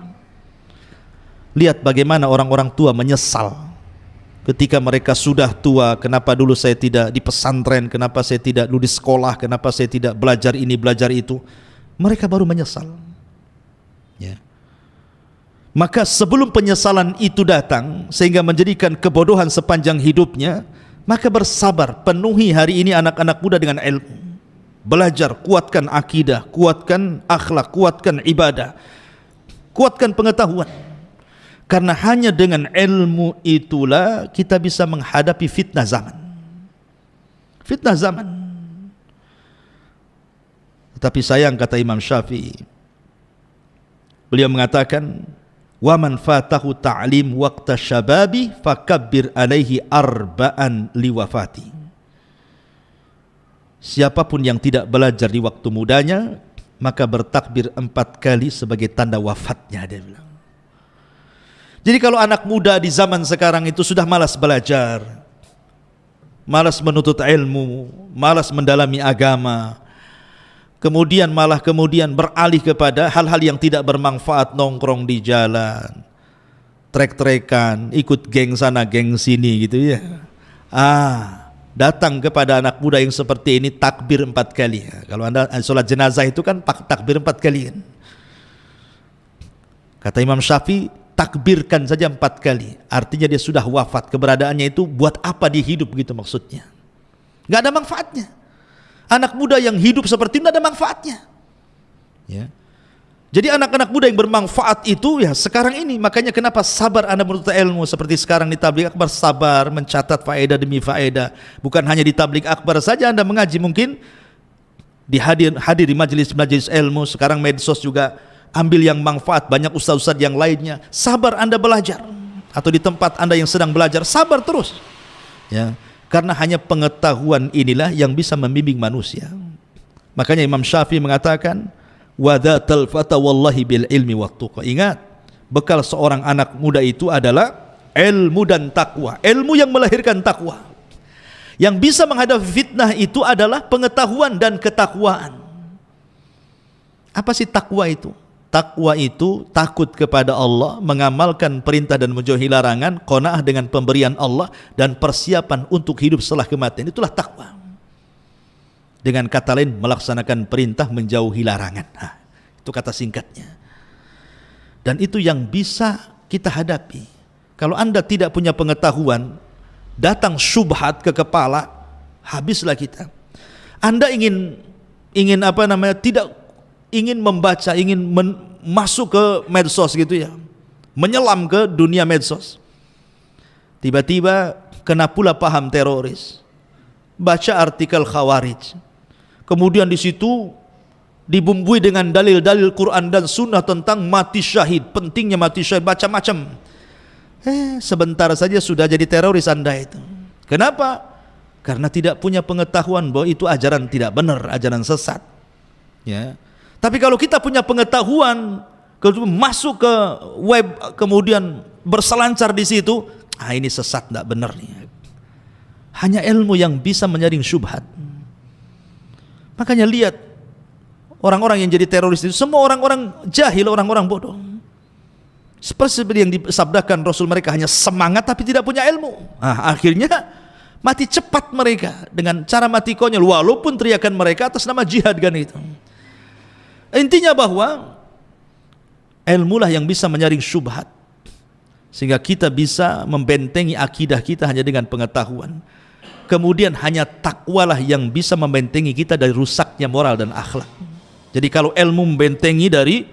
Lihat bagaimana orang-orang tua menyesal ketika mereka sudah tua. Kenapa dulu saya tidak di pesantren, kenapa saya tidak dulu di sekolah, kenapa saya tidak belajar ini, belajar itu. Mereka baru menyesal. Ya. Maka sebelum penyesalan itu datang sehingga menjadikan kebodohan sepanjang hidupnya, maka bersabar, penuhi hari ini anak-anak muda dengan ilmu. Belajar, kuatkan akidah, kuatkan akhlak, kuatkan ibadah, kuatkan pengetahuan. Karena hanya dengan ilmu itulah kita bisa menghadapi fitnah zaman. Fitnah zaman. Tetapi sayang, kata Imam Syafi'i, beliau mengatakan, wa man fatahu ta'lim waqta syababi fakabbir alaihi arba'an liwafati. Siapapun yang tidak belajar di waktu mudanya, maka bertakbir 4 kali sebagai tanda wafatnya, dia bilang. Jadi kalau anak muda di zaman sekarang itu sudah malas belajar, malas menuntut ilmu, malas mendalami agama, kemudian malah beralih kepada hal-hal yang tidak bermanfaat, nongkrong di jalan, trek-trekan, ikut geng sana geng sini gitu ya. Datang kepada anak muda yang seperti ini takbir 4 kali. Kalau Anda sholat jenazah itu kan takbir 4 kali kan. Kata Imam Syafi'i, takbirkan saja 4 kali. Artinya dia sudah wafat. Keberadaannya itu buat apa dia hidup gitu maksudnya. Nggak ada manfaatnya. Anak muda yang hidup seperti itu nggak ada manfaatnya. Ya. Jadi anak-anak muda yang bermanfaat itu ya sekarang ini. Makanya kenapa sabar Anda menuntut ilmu seperti sekarang di Tabligh Akbar, sabar mencatat faedah demi faedah. Bukan hanya di Tabligh Akbar saja Anda mengaji, mungkin hadir di majelis-majelis ilmu. Sekarang medsos juga ambil yang manfaat, banyak ustaz-ustaz yang lainnya. Sabar Anda belajar, atau di tempat Anda yang sedang belajar, sabar terus. Ya, karena hanya pengetahuan inilah yang bisa membimbing manusia. Makanya Imam Syafi'i mengatakan, wadatal fata wallahi bil ilmi wattuqa. Ingat, bekal seorang anak muda itu adalah ilmu dan takwa. Ilmu yang melahirkan takwa. Yang bisa menghadapi fitnah itu adalah pengetahuan dan ketakwaan. Apa sih takwa itu? Takwa itu takut kepada Allah, mengamalkan perintah dan menjauhi larangan, qanaah dengan pemberian Allah, dan persiapan untuk hidup setelah kematian. Itulah takwa. Dengan kata lain, melaksanakan perintah, menjauhi larangan. Itu kata singkatnya. Dan itu yang bisa kita hadapi. Kalau Anda tidak punya pengetahuan, datang syubhat ke kepala, habislah kita. Anda ingin tidak ingin membaca, ingin masuk ke medsos gitu ya, menyelam ke dunia medsos. Tiba-tiba kena pula paham teroris, baca artikel khawarij, kemudian di situ dibumbui dengan dalil-dalil Quran dan Sunnah tentang mati syahid, pentingnya mati syahid, macam-macam. Sebentar saja sudah jadi teroris Anda itu. Kenapa? Karena tidak punya pengetahuan bahwa itu ajaran tidak benar, ajaran sesat. Ya. Tapi kalau kita punya pengetahuan, masuk ke web, kemudian berselancar di situ, ini sesat, tidak benar nih. Hanya ilmu yang bisa menyaring syubhat. Makanya lihat, orang-orang yang jadi teroris itu semua orang-orang jahil, orang-orang bodoh. Seperti yang disabdakan Rasul, mereka hanya semangat tapi tidak punya ilmu. Akhirnya mati cepat mereka dengan cara mati konyol, walaupun teriakan mereka atas nama jihad kan itu. Intinya bahwa ilmulah yang bisa menyaring syubhat, sehingga kita bisa membentengi akidah kita hanya dengan pengetahuan. Kemudian hanya takwalah yang bisa membentengi kita dari rusaknya moral dan akhlak. Jadi kalau ilmu membentengi dari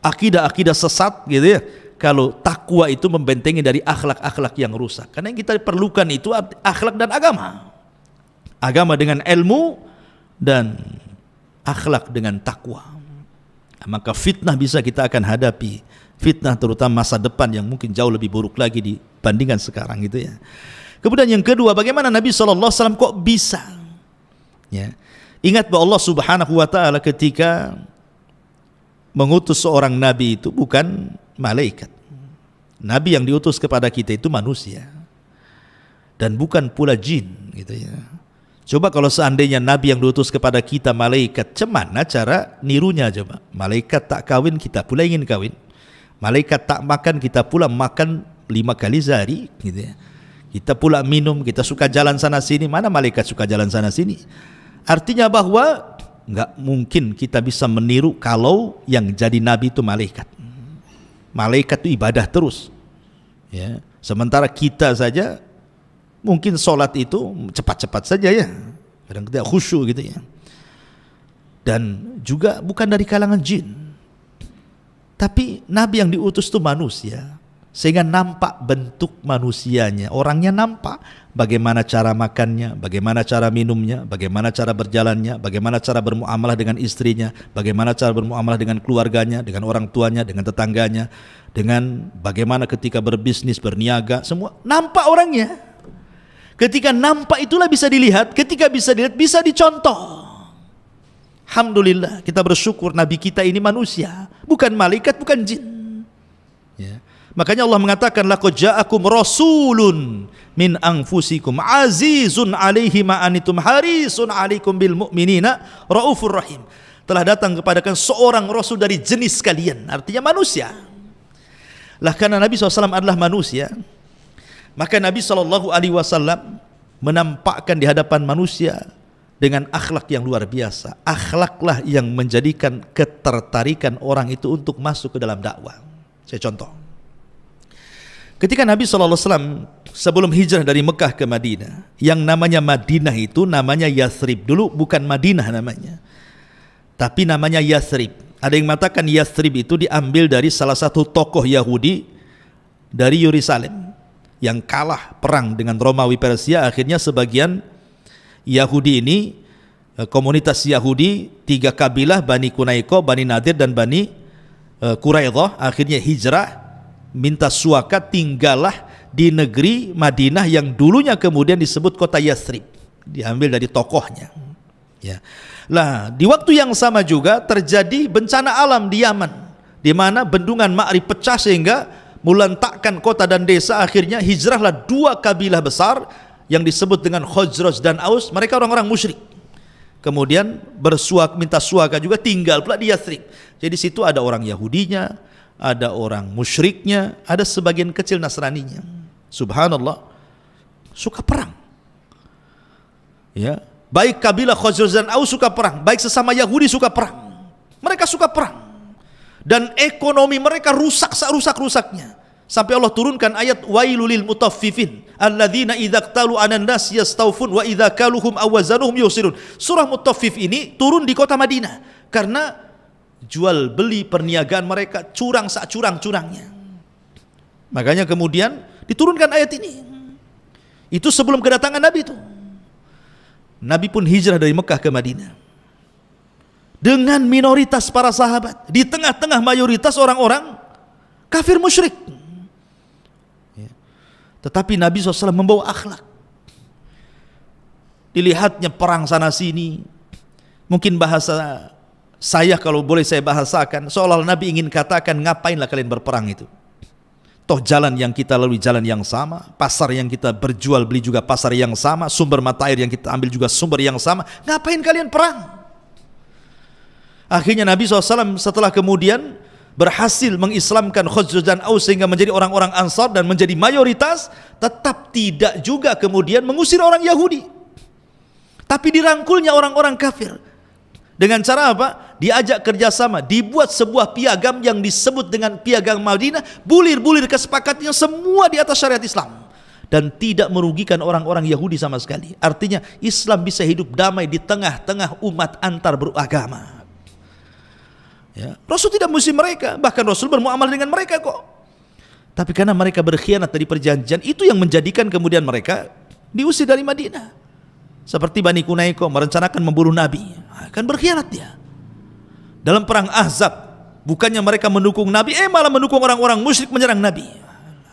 akidah-akidah sesat gitu ya, kalau takwa itu membentengi dari akhlak-akhlak yang rusak. Karena yang kita perlukan itu akhlak dan agama. Agama dengan ilmu dan akhlak dengan takwa. Maka fitnah bisa kita akan hadapi, fitnah terutama masa depan yang mungkin jauh lebih buruk lagi dibandingkan sekarang gitu ya. Kemudian yang kedua, bagaimana Nabi SAW kok bisa? Ya. Ingat bahwa Allah Subhanahu wa taala ketika mengutus seorang nabi itu bukan malaikat. Nabi yang diutus kepada kita itu manusia. Dan bukan pula jin gitu ya. Coba kalau seandainya Nabi yang diutus kepada kita malaikat, cemana cara nirunya coba? Malaikat tak kawin, kita pula ingin kawin. Malaikat tak makan, kita pula makan 5 kali sehari gitu ya. Kita pula minum, kita suka jalan sana sini. Mana malaikat suka jalan sana sini? Artinya bahwa nggak mungkin kita bisa meniru kalau yang jadi Nabi itu malaikat. Malaikat itu ibadah terus ya. Sementara kita saja mungkin sholat itu cepat-cepat saja ya, kadang tidak khusyuk gitu ya. Dan juga bukan dari kalangan jin. Tapi Nabi yang diutus itu manusia, sehingga nampak bentuk manusianya. Orangnya nampak bagaimana cara makannya, bagaimana cara minumnya, bagaimana cara berjalannya, bagaimana cara bermuamalah dengan istrinya, bagaimana cara bermuamalah dengan keluarganya, dengan orang tuanya, dengan tetangganya, dengan bagaimana ketika berbisnis, berniaga, semua nampak orangnya. Ketika nampak itulah bisa dilihat, ketika bisa dilihat bisa dicontoh. Alhamdulillah, kita bersyukur Nabi kita ini manusia, bukan malaikat, bukan jin. Ya. Makanya Allah mengatakan, laqad ja'akum rasulun min anfusikum azizun 'alaihi ma anitum harisun 'alaikum bil mu'minina raufur rahim. telah datang kepadakan seorang rasul dari jenis kalian, artinya manusia. Lah karena Nabi SAW adalah manusia, maka Nabi SAW menampakkan di hadapan manusia dengan akhlak yang luar biasa. Akhlaklah yang menjadikan ketertarikan orang itu untuk masuk ke dalam dakwah. Saya contoh. Ketika Nabi SAW sebelum hijrah dari Mekah ke Madinah, yang namanya Madinah itu namanya Yathrib. Dulu bukan Madinah namanya, tapi namanya Yathrib. Ada yang mengatakan Yathrib itu diambil dari salah satu tokoh Yahudi dari Yerusalem yang kalah perang dengan Romawi Persia. Akhirnya sebagian Yahudi ini, komunitas Yahudi, 3 kabilah, Bani Kunaiko, Bani Nadir dan Bani Quraidah, akhirnya hijrah, minta suaka, tinggallah di negeri Madinah yang dulunya kemudian disebut kota Yathrib, diambil dari tokohnya. Ya. Lah, di waktu yang sama juga terjadi bencana alam di Yaman, di mana bendungan Ma'rib pecah sehingga melantakkan kota dan desa. Akhirnya hijrahlah 2 kabilah besar yang disebut dengan Khazraj dan Aus. Mereka orang-orang musyrik. Kemudian minta suaka juga, tinggal pula di Yathrib. Jadi situ ada orang Yahudinya, ada orang musyriknya, ada sebagian kecil Nasraninya. Subhanallah, suka perang. Ya. Baik kabilah Khazraj dan Aus suka perang, baik sesama Yahudi suka perang. Mereka suka perang. Dan ekonomi mereka rusak sak-rusak-rusaknya. Sampai Allah turunkan ayat wailul lil mutaffifin alladzina idza qtalu 'alan nas yastawfun wa idza kaluhum aw wazanuhum yusirun. Surah Mutaffif ini turun di kota Madinah karena jual beli perniagaan mereka curang sak curang-curangnya. Makanya kemudian diturunkan ayat ini. Itu sebelum kedatangan Nabi itu. Nabi pun hijrah dari Mekah ke Madinah dengan minoritas para sahabat, di tengah-tengah mayoritas orang-orang kafir musyrik. Ya. Tetapi Nabi SAW membawa akhlak. Dilihatnya perang sana sini, mungkin bahasa saya kalau boleh saya bahasakan, seolah Nabi ingin katakan, ngapainlah kalian berperang itu? Toh jalan yang kita lalui jalan yang sama, pasar yang kita berjual beli juga pasar yang sama, sumber mata air yang kita ambil juga sumber yang sama. Ngapain kalian perang? Akhirnya Nabi SAW setelah kemudian berhasil mengislamkan Khazraj dan Aus sehingga menjadi orang-orang Ansar dan menjadi mayoritas, tetap tidak juga kemudian mengusir orang Yahudi, tapi dirangkulnya orang-orang kafir. Dengan cara apa? Diajak kerjasama, dibuat sebuah piagam yang disebut dengan piagam Madinah. Bulir-bulir kesepakatannya semua di atas syariat Islam dan tidak merugikan orang-orang Yahudi sama sekali. Artinya Islam bisa hidup damai di tengah-tengah umat antar beragama. Ya. Rasul tidak musuh mereka, bahkan Rasul bermuamalah dengan mereka kok. Tapi karena mereka berkhianat dari perjanjian, itu yang menjadikan kemudian mereka diusir dari Madinah. Seperti Bani Kunaiko merencanakan membunuh Nabi, akan berkhianat dia. Dalam perang Ahzab, bukannya mereka mendukung Nabi, malah mendukung orang-orang musyrik menyerang Nabi.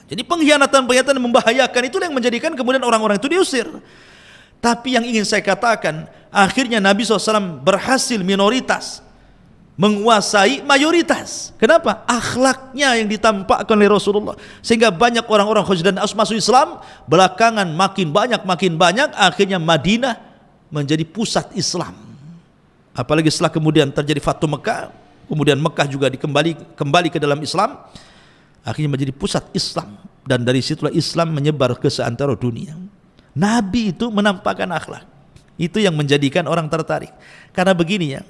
Jadi pengkhianatan-pengkhianatan membahayakan, itulah yang menjadikan kemudian orang-orang itu diusir. Tapi yang ingin saya katakan, akhirnya Nabi SAW berhasil minoritas menguasai mayoritas. Kenapa? Akhlaknya yang ditampakkan oleh Rasulullah, sehingga banyak orang-orang Khazraj dan Aus masuk Islam. Belakangan makin banyak, akhirnya Madinah menjadi pusat Islam. Apalagi setelah kemudian terjadi Fathu Mekah, kemudian Mekah juga kembali ke dalam Islam, akhirnya menjadi pusat Islam, dan dari situlah Islam menyebar ke seantero dunia. Nabi itu menampakkan akhlak, itu yang menjadikan orang tertarik. Karena begini ya,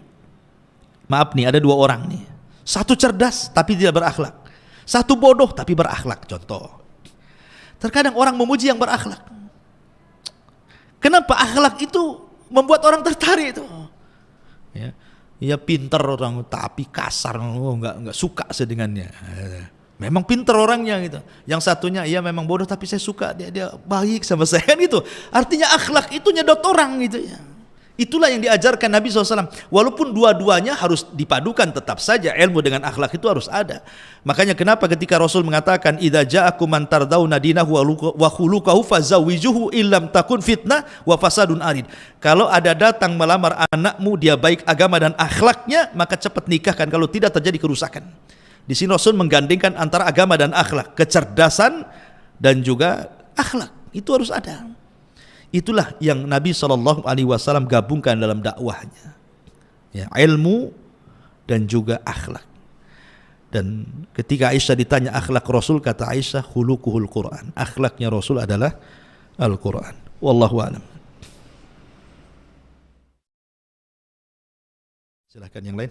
maaf nih, ada 2 orang nih, satu cerdas tapi tidak berakhlak, satu bodoh tapi berakhlak. Contoh, terkadang orang memuji yang berakhlak. Kenapa? Akhlak itu membuat orang tertarik itu. Ya pintar orang tapi kasar, nggak suka sedengannya. Memang pintar orangnya gitu. Yang satunya ya memang bodoh tapi saya suka, dia baik sama saya gitu. Artinya akhlak itu nyedot orang gitu ya. Itulah yang diajarkan Nabi SAW. Walaupun dua-duanya harus dipadukan, tetap saja ilmu dengan akhlak itu harus ada. Makanya kenapa ketika Rasul mengatakan idza ja'akum man tardawna dinahu wa khuluquhu fazawwijuhu illam takun fitnah wa fasadun arid. Kalau ada datang melamar anakmu, dia baik agama dan akhlaknya, maka cepat nikahkan kalau tidak terjadi kerusakan. Di sini Rasul menggandengkan antara agama dan akhlak, kecerdasan dan juga akhlak. Itu harus ada. Itulah yang Nabi SAW gabungkan dalam dakwahnya. Ya, ilmu dan juga akhlak. Dan ketika Aisyah ditanya akhlak Rasul, kata Aisyah, khuluquhul Quran. Akhlaknya Rasul adalah Al-Quran. Wallahu a'lam. Silahkan yang lain.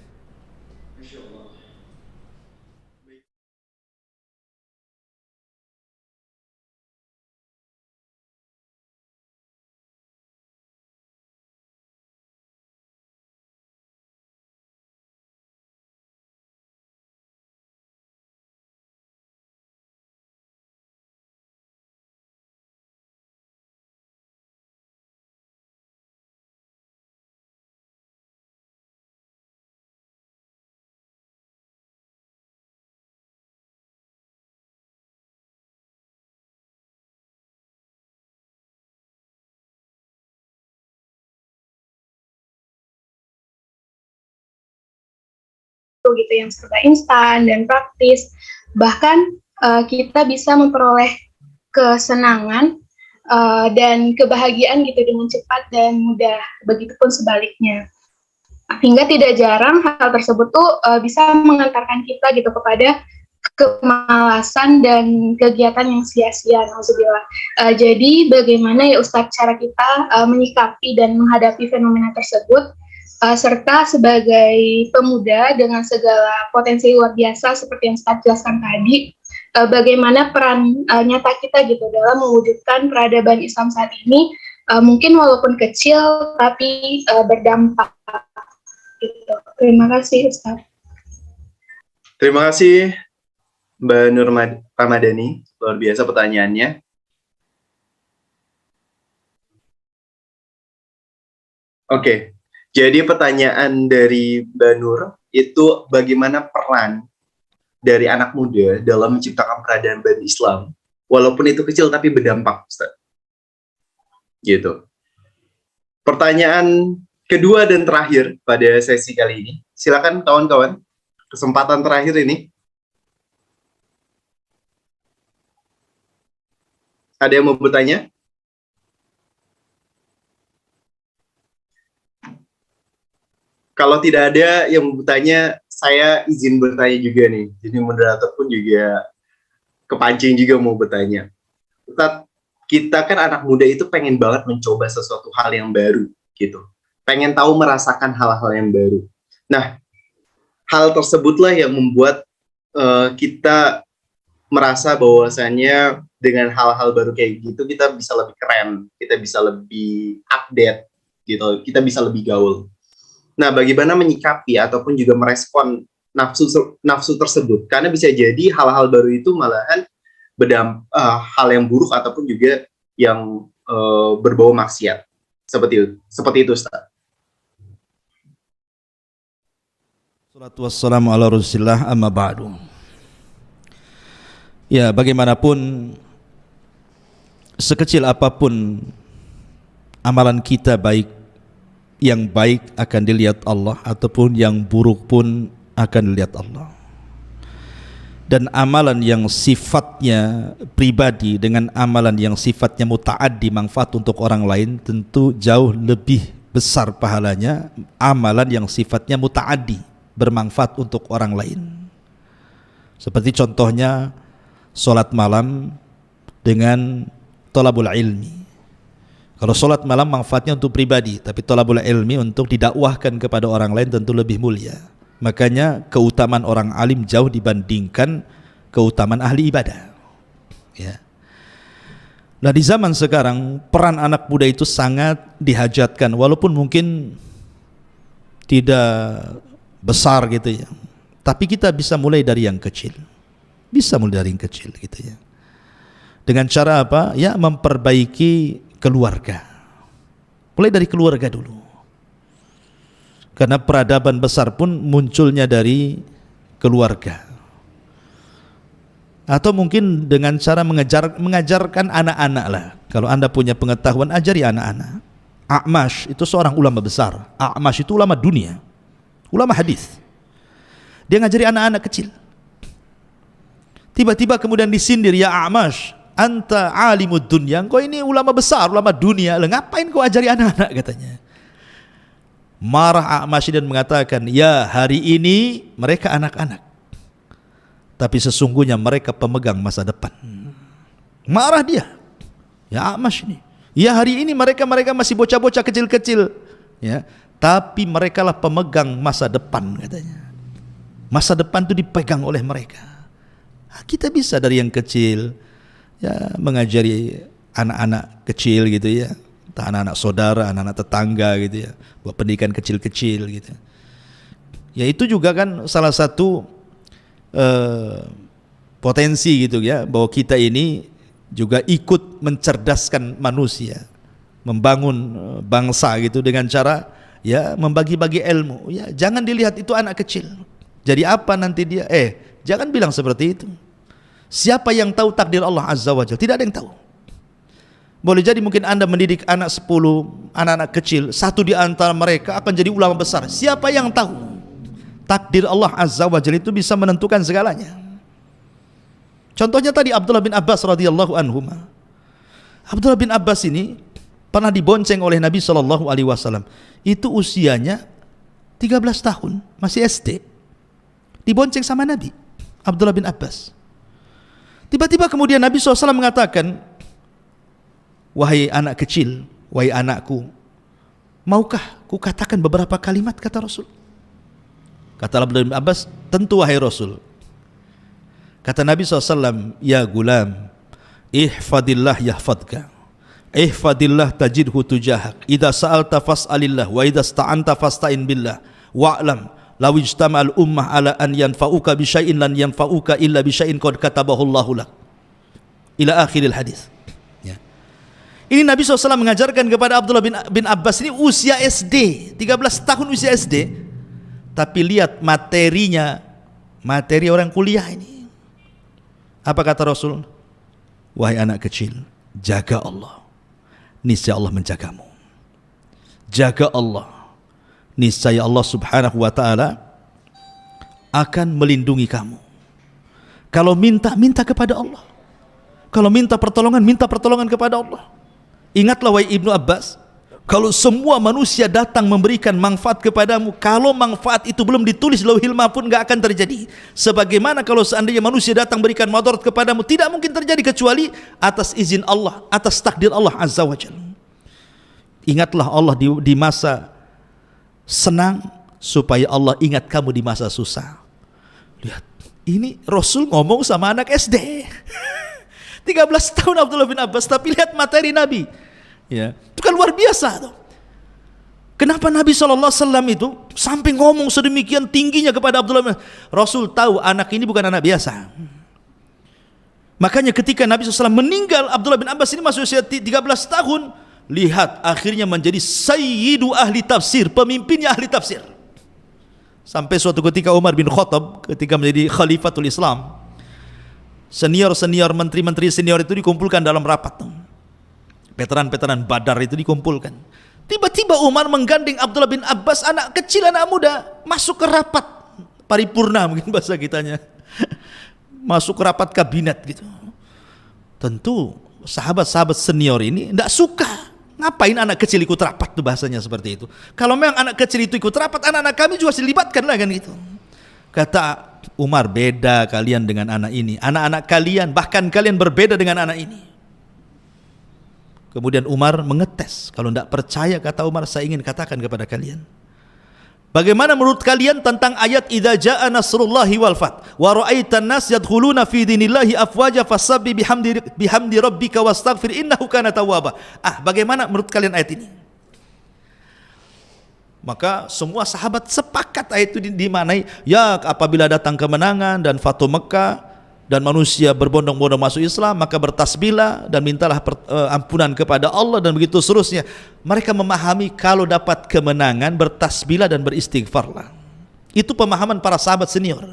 gitu yang serba instan dan praktis. Bahkan kita bisa memperoleh kesenangan dan kebahagiaan gitu dengan cepat dan mudah. Begitupun sebaliknya. Hingga tidak jarang hal tersebut tuh bisa mengantarkan kita gitu kepada kemalasan dan kegiatan yang sia-sia. Nauzubillah. Jadi bagaimana ya Ustadz cara kita menyikapi dan menghadapi fenomena tersebut? Serta sebagai pemuda dengan segala potensi luar biasa seperti yang Ustadz jelaskan tadi, bagaimana peran nyata kita gitu dalam mewujudkan peradaban Islam saat ini, mungkin walaupun kecil tapi berdampak. Gitu. Terima kasih Ustadz. Terima kasih Mbak Nur Ramadhani, luar biasa pertanyaannya. Oke. Jadi pertanyaan dari Mbak Nur itu bagaimana peran dari anak muda dalam menciptakan peradaban Islam, walaupun itu kecil tapi berdampak, Ustaz. Gitu. Pertanyaan kedua dan terakhir pada sesi kali ini. Silakan kawan-kawan, kesempatan terakhir ini. Ada yang mau bertanya? Kalau tidak ada yang mau bertanya, saya izin bertanya juga nih. Jadi moderator pun juga kepancing juga mau bertanya. Ustadz, kita kan anak muda itu pengen banget mencoba sesuatu hal yang baru gitu. Pengen tahu merasakan hal-hal yang baru. Nah, hal tersebutlah yang membuat kita merasa bahwasannya dengan hal-hal baru kayak gitu kita bisa lebih keren, kita bisa lebih update gitu, kita bisa lebih gaul. Nah, bagaimana menyikapi ataupun juga merespon nafsu tersebut? Karena bisa jadi hal-hal baru itu malahan hal yang buruk ataupun juga yang berbau maksiat. Seperti itu, Ustaz. Salatu wassalamu ala Rasulillah amma ba'du. Ya, bagaimanapun sekecil apapun amalan kita baik, yang baik akan dilihat Allah ataupun yang buruk pun akan dilihat Allah. Dan amalan yang sifatnya pribadi dengan amalan yang sifatnya muta'addi, manfaat untuk orang lain, tentu jauh lebih besar pahalanya amalan yang sifatnya muta'addi, bermanfaat untuk orang lain. Seperti contohnya sholat malam dengan thalabul ilmi. Kalau sholat malam manfaatnya untuk pribadi, tapi thalabul ilmi untuk didakwahkan kepada orang lain tentu lebih mulia. Makanya keutamaan orang alim jauh dibandingkan keutamaan ahli ibadah. Ya. Nah, di zaman sekarang peran anak muda itu sangat dihajatkan, walaupun mungkin tidak besar gitu ya. Tapi kita bisa mulai dari yang kecil. Bisa mulai dari yang kecil gitu ya. Dengan cara apa? Ya, memperbaiki keluarga. Mulai dari keluarga dulu. Karena peradaban besar pun munculnya dari keluarga. Atau mungkin dengan cara mengajarkan anak-anak lah. Kalau Anda punya pengetahuan, ajari anak-anak. A'mash itu seorang ulama besar. A'mash itu ulama dunia, ulama hadis. Dia ngajari anak-anak kecil. Tiba-tiba kemudian disindir, ya A'mash, anta alimud dunya, kau ini ulama besar, ulama dunia, ngapain kau ajari anak-anak, katanya. Marah A'mash dan mengatakan, ya hari ini mereka anak-anak, tapi sesungguhnya mereka pemegang masa depan. Marah dia, ya A'mash ini, ya hari ini mereka masih bocah-bocah kecil-kecil, ya, tapi mereka lah pemegang masa depan katanya. Masa depan itu dipegang oleh mereka. Kita bisa dari yang kecil, ya, mengajari anak-anak kecil gitu ya, anak-anak saudara, anak-anak tetangga gitu ya, buat pendidikan kecil-kecil gitu. Ya itu juga kan salah satu potensi gitu ya, bahwa kita ini juga ikut mencerdaskan manusia, membangun bangsa gitu dengan cara ya membagi-bagi ilmu. Ya jangan dilihat itu anak kecil. Jadi apa nanti dia? Jangan bilang seperti itu. Siapa yang tahu takdir Allah Azza wa Jalla? Tidak ada yang tahu. Boleh jadi mungkin Anda mendidik anak 10 anak-anak kecil, satu di antara mereka akan jadi ulama besar. Siapa yang tahu? Takdir Allah Azza wa Jalla itu bisa menentukan segalanya. Contohnya tadi Abdullah bin Abbas radhiyallahu anhu. Abdullah bin Abbas ini pernah dibonceng oleh Nabi SAW. Itu usianya 13 tahun, masih SD. Dibonceng sama Nabi, Abdullah bin Abbas. Tiba-tiba kemudian Nabi SAW mengatakan, wahai anak kecil, wahai anakku, maukah ku katakan beberapa kalimat, kata Rasul. Kata Abdullah bin Abbas, tentu wahai Rasul. Kata Nabi SAW, ya gulam, ihfadillah yahfadka, ihfadillah tajidhu tujahak, idha sa'alta fas'alillah, wa idha sta'anta fasta'in billah, wa'lam law ijtama'al ummah ala an yanfa'uka bi syai'in lan yanfa'uka illa bi syai'in qad katabahu Allahu lak. Ila akhiril hadis. Ya. Ini Nabi SAW mengajarkan kepada Abdullah bin Abbas ini usia SD, 13 tahun usia SD. Tapi lihat materinya, materi orang kuliah ini. Apa kata Rasul? Wahai anak kecil, jaga Allah, niscaya Allah menjagamu. Jaga Allah, niscaya Allah Subhanahu wa ta'ala akan melindungi kamu. Kalau minta kepada Allah. Kalau minta pertolongan kepada Allah. Ingatlah wahai Ibnu Abbas, kalau semua manusia datang memberikan manfaat kepadamu, kalau manfaat itu belum ditulis lauhil mahfuz, enggak akan terjadi. Sebagaimana kalau seandainya manusia datang berikan madarat kepadamu, tidak mungkin terjadi kecuali atas izin Allah, atas takdir Allah Azza wa Jalla. Ingatlah Allah di masa senang, supaya Allah ingat kamu di masa susah. Lihat, ini Rasul ngomong sama anak SD. 13 tahun Abdullah bin Abbas, tapi lihat materi Nabi. Ya, itu kan luar biasa tuh. Kenapa Nabi SAW itu sampai ngomong sedemikian tingginya kepada Abdullah bin Abbas? Rasul tahu anak ini bukan anak biasa. Makanya ketika Nabi SAW meninggal, Abdullah bin Abbas ini masih usia 13 tahun. Lihat, akhirnya menjadi sayyidu ahli tafsir, pemimpinnya ahli tafsir. Sampai suatu ketika Umar bin Khattab ketika menjadi khalifatul Islam, senior-senior, menteri-menteri senior itu dikumpulkan dalam rapat. Veteran-veteran Badar itu dikumpulkan. Tiba-tiba Umar menggandeng Abdullah bin Abbas, anak kecil, anak muda, masuk ke rapat paripurna, mungkin bahasa kitanya. Masuk ke rapat kabinet gitu. Tentu sahabat-sahabat senior ini tidak suka. Ngapain anak kecil ikut rapat, tuh bahasanya seperti itu. Kalau memang anak kecil itu ikut rapat, anak-anak kami juga dilibatkan lah kan gitu. Kata Umar, beda kalian dengan anak ini. Anak-anak kalian, bahkan kalian berbeda dengan anak ini. Kemudian Umar mengetes. Kalau tidak percaya, kata Umar, saya ingin katakan kepada kalian. Bagaimana menurut kalian tentang ayat idza jaa nasrullahi wal fath wa ra'aitan nas yadkhuluna fi dinillahi afwaja fasabbih bihamdi rabbika wastaghfir innahu kana tawwaba. Bagaimana menurut kalian ayat ini? Maka semua sahabat sepakat ayat itu dimaknai, ya apabila datang kemenangan dan Fatu Mekah dan manusia berbondong-bondong masuk Islam, maka bertasbihlah dan mintalah ampunan kepada Allah, dan begitu seterusnya. Mereka memahami kalau dapat kemenangan bertasbihlah dan beristighfarlah. Itu pemahaman para sahabat senior.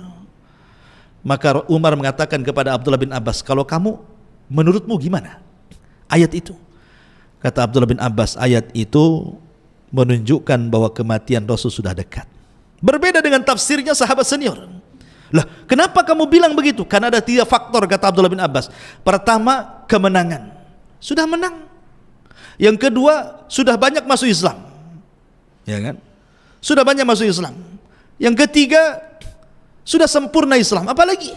Maka Umar mengatakan kepada Abdullah bin Abbas, kalau kamu, menurutmu gimana ayat itu? Kata Abdullah bin Abbas, ayat itu menunjukkan bahwa kematian Rasul sudah dekat. Berbeda dengan tafsirnya sahabat senior. Lah, kenapa kamu bilang begitu? Karena ada 3 faktor, kata Abdullah bin Abbas. Pertama, kemenangan. Sudah menang. Yang kedua, sudah banyak masuk Islam. Ya kan? sudah banyak masuk Islam. Yang ketiga, sudah sempurna Islam, apalagi?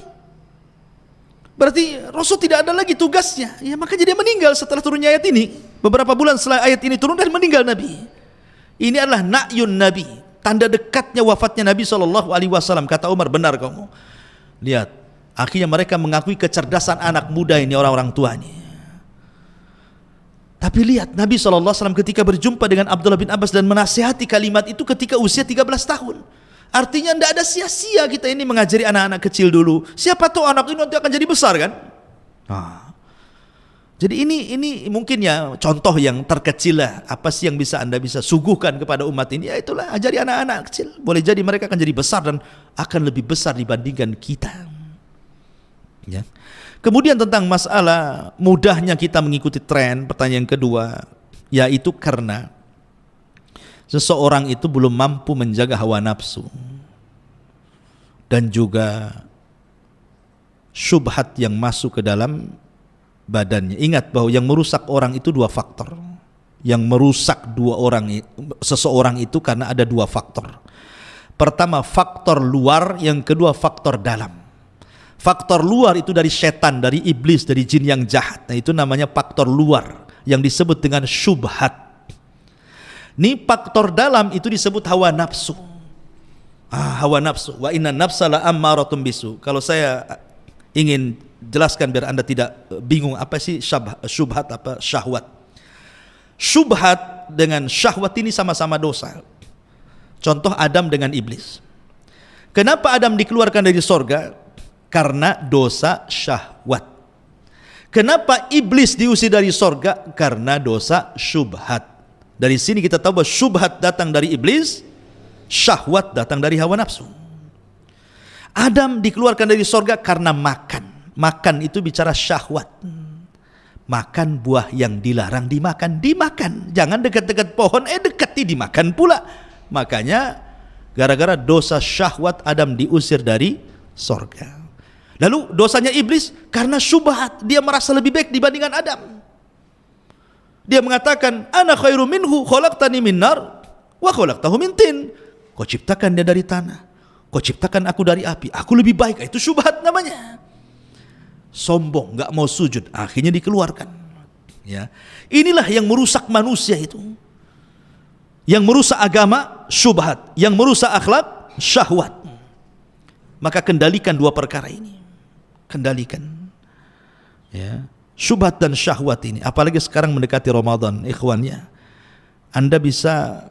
Berarti Rasul tidak ada lagi tugasnya. Ya, makanya dia meninggal setelah turunnya ayat ini. Beberapa bulan setelah ayat ini turun dan meninggal Nabi. Ini adalah na'yun Nabi, tanda dekatnya wafatnya Nabi SAW. Kata Umar, benar kamu. Lihat, akhirnya mereka mengakui kecerdasan anak muda ini, orang-orang tua ini. Tapi lihat, Nabi SAW ketika berjumpa dengan Abdullah bin Abbas dan menasihati kalimat itu ketika usia 13 tahun. Artinya tidak ada sia-sia kita ini mengajari anak-anak kecil dulu. Siapa tahu anak ini nanti akan jadi besar kan? Jadi ini mungkin ya contoh yang terkecil lah. Apa sih yang Anda bisa suguhkan kepada umat ini? Ya itulah, ajari anak-anak kecil. Boleh jadi mereka akan jadi besar dan akan lebih besar dibandingkan kita. Ya. Kemudian tentang masalah mudahnya kita mengikuti tren, pertanyaan kedua, yaitu karena seseorang itu belum mampu menjaga hawa nafsu dan juga syubhat yang masuk ke dalam badannya. Ingat bahwa yang merusak orang itu dua faktor. Yang merusak seseorang itu karena ada dua faktor. Pertama faktor luar, yang kedua faktor dalam. Faktor luar itu dari setan, dari iblis, dari jin yang jahat. Nah, itu namanya faktor luar yang disebut dengan syubhat. Ini faktor dalam itu disebut hawa nafsu. Hawa nafsu. Wa inna nafsa la ammaratun bisu. Kalau saya ingin jelaskan biar Anda tidak bingung apa sih syubhat, apa syahwat. Syubhat dengan syahwat ini sama-sama dosa. Contoh Adam dengan iblis. Kenapa Adam dikeluarkan dari sorga? Karena dosa syahwat. Kenapa iblis diusir dari sorga? Karena dosa syubhat. Dari sini kita tahu bahwa syubhat datang dari iblis, syahwat datang dari hawa nafsu. Adam dikeluarkan dari sorga karena makan. Makan itu bicara syahwat. Makan buah yang dilarang dimakan, dimakan. Jangan dekat-dekat pohon, dekati, dimakan pula. Makanya gara-gara dosa syahwat Adam diusir dari sorga. Lalu dosanya iblis karena syubhat, dia merasa lebih baik dibandingkan Adam. Dia mengatakan, ana khairu minhu, khalaqtani min nar wa khalaqtahu min tin. Kau ciptakan dia dari tanah, kau ciptakan aku dari api, aku lebih baik. Itu syubhat namanya. Sombong, enggak mau sujud, akhirnya dikeluarkan. Ya. Inilah yang merusak manusia itu. Yang merusak agama, syubhat. Yang merusak akhlak, syahwat. Maka kendalikan dua perkara ini. Kendalikan. Ya. Syubhat dan syahwat ini, apalagi sekarang mendekati Ramadan, ikhwannya, Anda bisa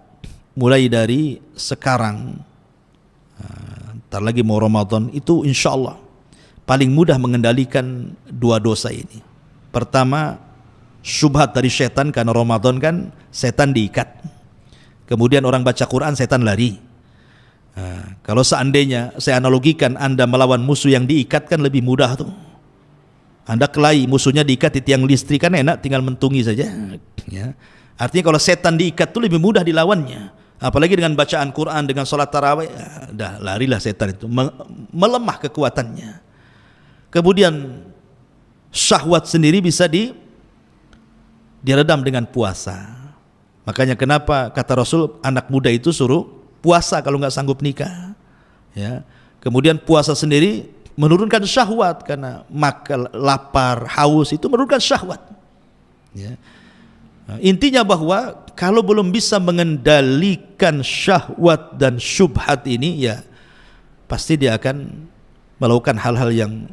mulai dari sekarang, ntar lagi mau Ramadan, itu insya Allah paling mudah mengendalikan dua dosa ini. Pertama, syubhat dari setan, karena Ramadan kan setan diikat. Kemudian orang baca Quran, setan lari. Kalau seandainya saya analogikan Anda melawan musuh yang diikat kan lebih mudah tuh. Anda kelahi, musuhnya diikat di tiang listrik kan enak, tinggal mentungi saja. Ya. Artinya kalau setan diikat itu lebih mudah dilawannya. Apalagi dengan bacaan Quran, dengan sholat tarawih, dah larilah setan itu, melemah kekuatannya. Kemudian syahwat sendiri bisa diredam dengan puasa. Makanya kenapa kata Rasul, anak muda itu suruh puasa kalau nggak sanggup nikah. Ya. Kemudian puasa sendiri menurunkan syahwat, karena makan, lapar, haus itu menurunkan syahwat. Ya. Nah, intinya bahwa kalau belum bisa mengendalikan syahwat dan syubhat ini, ya pasti dia akan melakukan hal-hal yang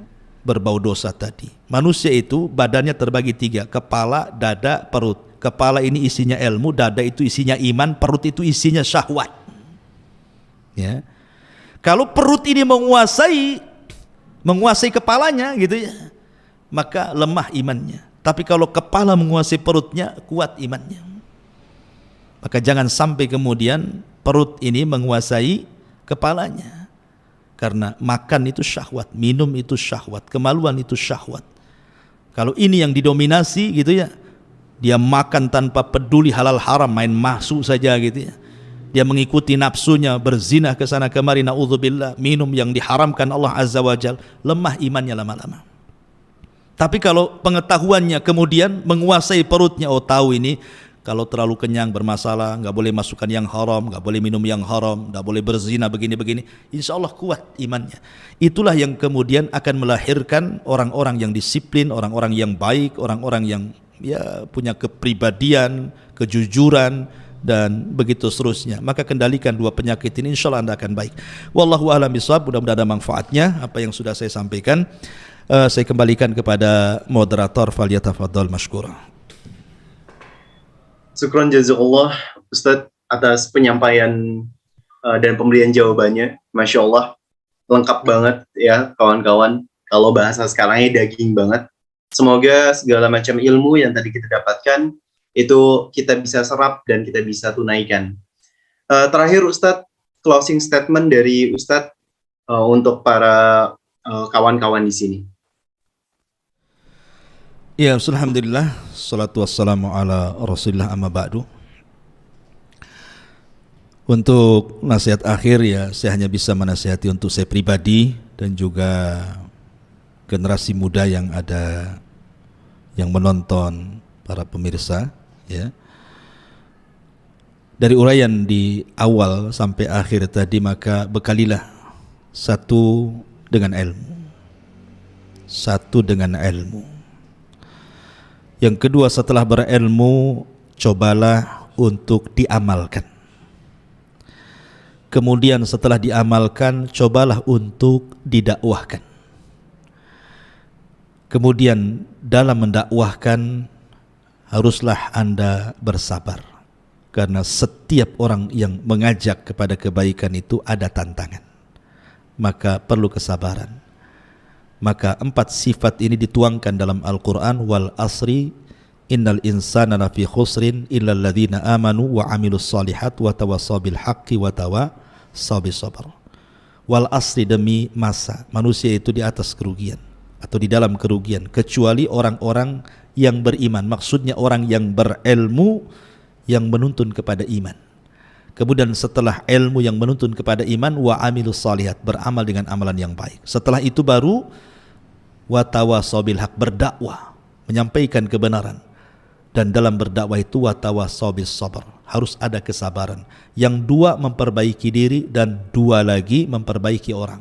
berbau dosa tadi. Manusia itu badannya terbagi tiga, kepala, dada, perut. Kepala ini isinya ilmu, dada itu isinya iman, perut itu isinya syahwat. Ya. Kalau perut ini menguasai kepalanya gitu ya, maka lemah imannya. Tapi kalau kepala menguasai perutnya, kuat imannya. Maka jangan sampai kemudian perut ini menguasai kepalanya. Karena makan itu syahwat, minum itu syahwat, kemaluan itu syahwat. Kalau ini yang didominasi gitu ya, dia makan tanpa peduli halal haram, main mahsu saja gitu ya. Dia mengikuti nafsunya, berzina ke sana kemari, naudzubillah, minum yang diharamkan Allah Azza wa Jal, lemah imannya lama-lama. Tapi kalau pengetahuannya kemudian menguasai perutnya, oh tahu ini Kalau terlalu kenyang bermasalah, nggak boleh masukkan yang haram, nggak boleh minum yang haram, nggak boleh berzina begini-begini. Insya Allah kuat imannya. Itulah yang kemudian akan melahirkan orang-orang yang disiplin, orang-orang yang baik, orang-orang yang ya punya kepribadian, kejujuran, dan begitu seterusnya. Maka kendalikan dua penyakit ini, insya Allah Anda akan baik. Wallahu a'lam bishawab. Mudah-mudahan ada manfaatnya apa yang sudah saya sampaikan. Saya kembalikan kepada moderator, falyatafaddal mashkura. Syukron jazakallah Ustadz atas penyampaian dan pemberian jawabannya. Masya Allah, lengkap banget ya kawan-kawan. Kalau bahasa sekarangnya daging banget. Semoga segala macam ilmu yang tadi kita dapatkan itu kita bisa serap dan kita bisa tunaikan. Terakhir Ustadz, closing statement dari Ustadz untuk para kawan-kawan di sini. Ya, alhamdulillah, salatu wassalamu ala rasulillah amma ba'du. Untuk nasihat akhir ya, saya hanya bisa menasihati untuk saya pribadi dan juga generasi muda yang ada, yang menonton, para pemirsa ya. Dari uraian di awal sampai akhir tadi, maka bekalilah satu dengan ilmu. Satu dengan ilmu. Yang kedua, setelah berilmu, cobalah untuk diamalkan. Kemudian setelah diamalkan, cobalah untuk didakwahkan. Kemudian dalam mendakwahkan, haruslah Anda bersabar. Karena setiap orang yang mengajak kepada kebaikan itu ada tantangan. Maka perlu kesabaran. Maka 4 sifat ini dituangkan dalam Al-Quran. Wal asri innal insana lafi khusrin illal ladzina amanu wa amilus salihat wa tawassaw bil haqqi wa tawassaw bis sabr. Wal asri, demi masa, manusia itu di atas kerugian atau di dalam kerugian, kecuali orang-orang yang beriman. Maksudnya orang yang berilmu, yang menuntun kepada iman. Kemudian setelah ilmu yang menuntun kepada iman, wa amilus salihat, beramal dengan amalan yang baik. Setelah itu baru wa tawassaw bil haq, berdakwah, menyampaikan kebenaran. Dan dalam berdakwah itu wa tawassaw bis sabr, harus ada kesabaran. Yang 2 memperbaiki diri, dan 2 lagi memperbaiki orang.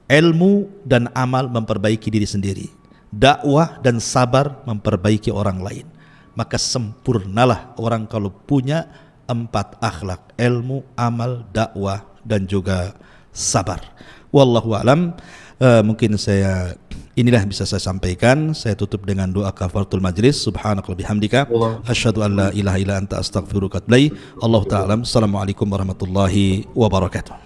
Ilmu dan amal memperbaiki diri sendiri. Dakwah dan sabar memperbaiki orang lain. Maka sempurnalah orang kalau punya 4 akhlak: ilmu, amal, dakwah, dan juga sabar. Wallahu a'lam. Mungkin inilah bisa saya sampaikan. Saya tutup dengan doa kafaratul majlis. Subhanakallahumma bihamdika asyhadu an la ilaha illa anta astaghfiruka wa atubu ilaik. Allahu ta'ala. Assalamualaikum warahmatullahi wabarakatuh.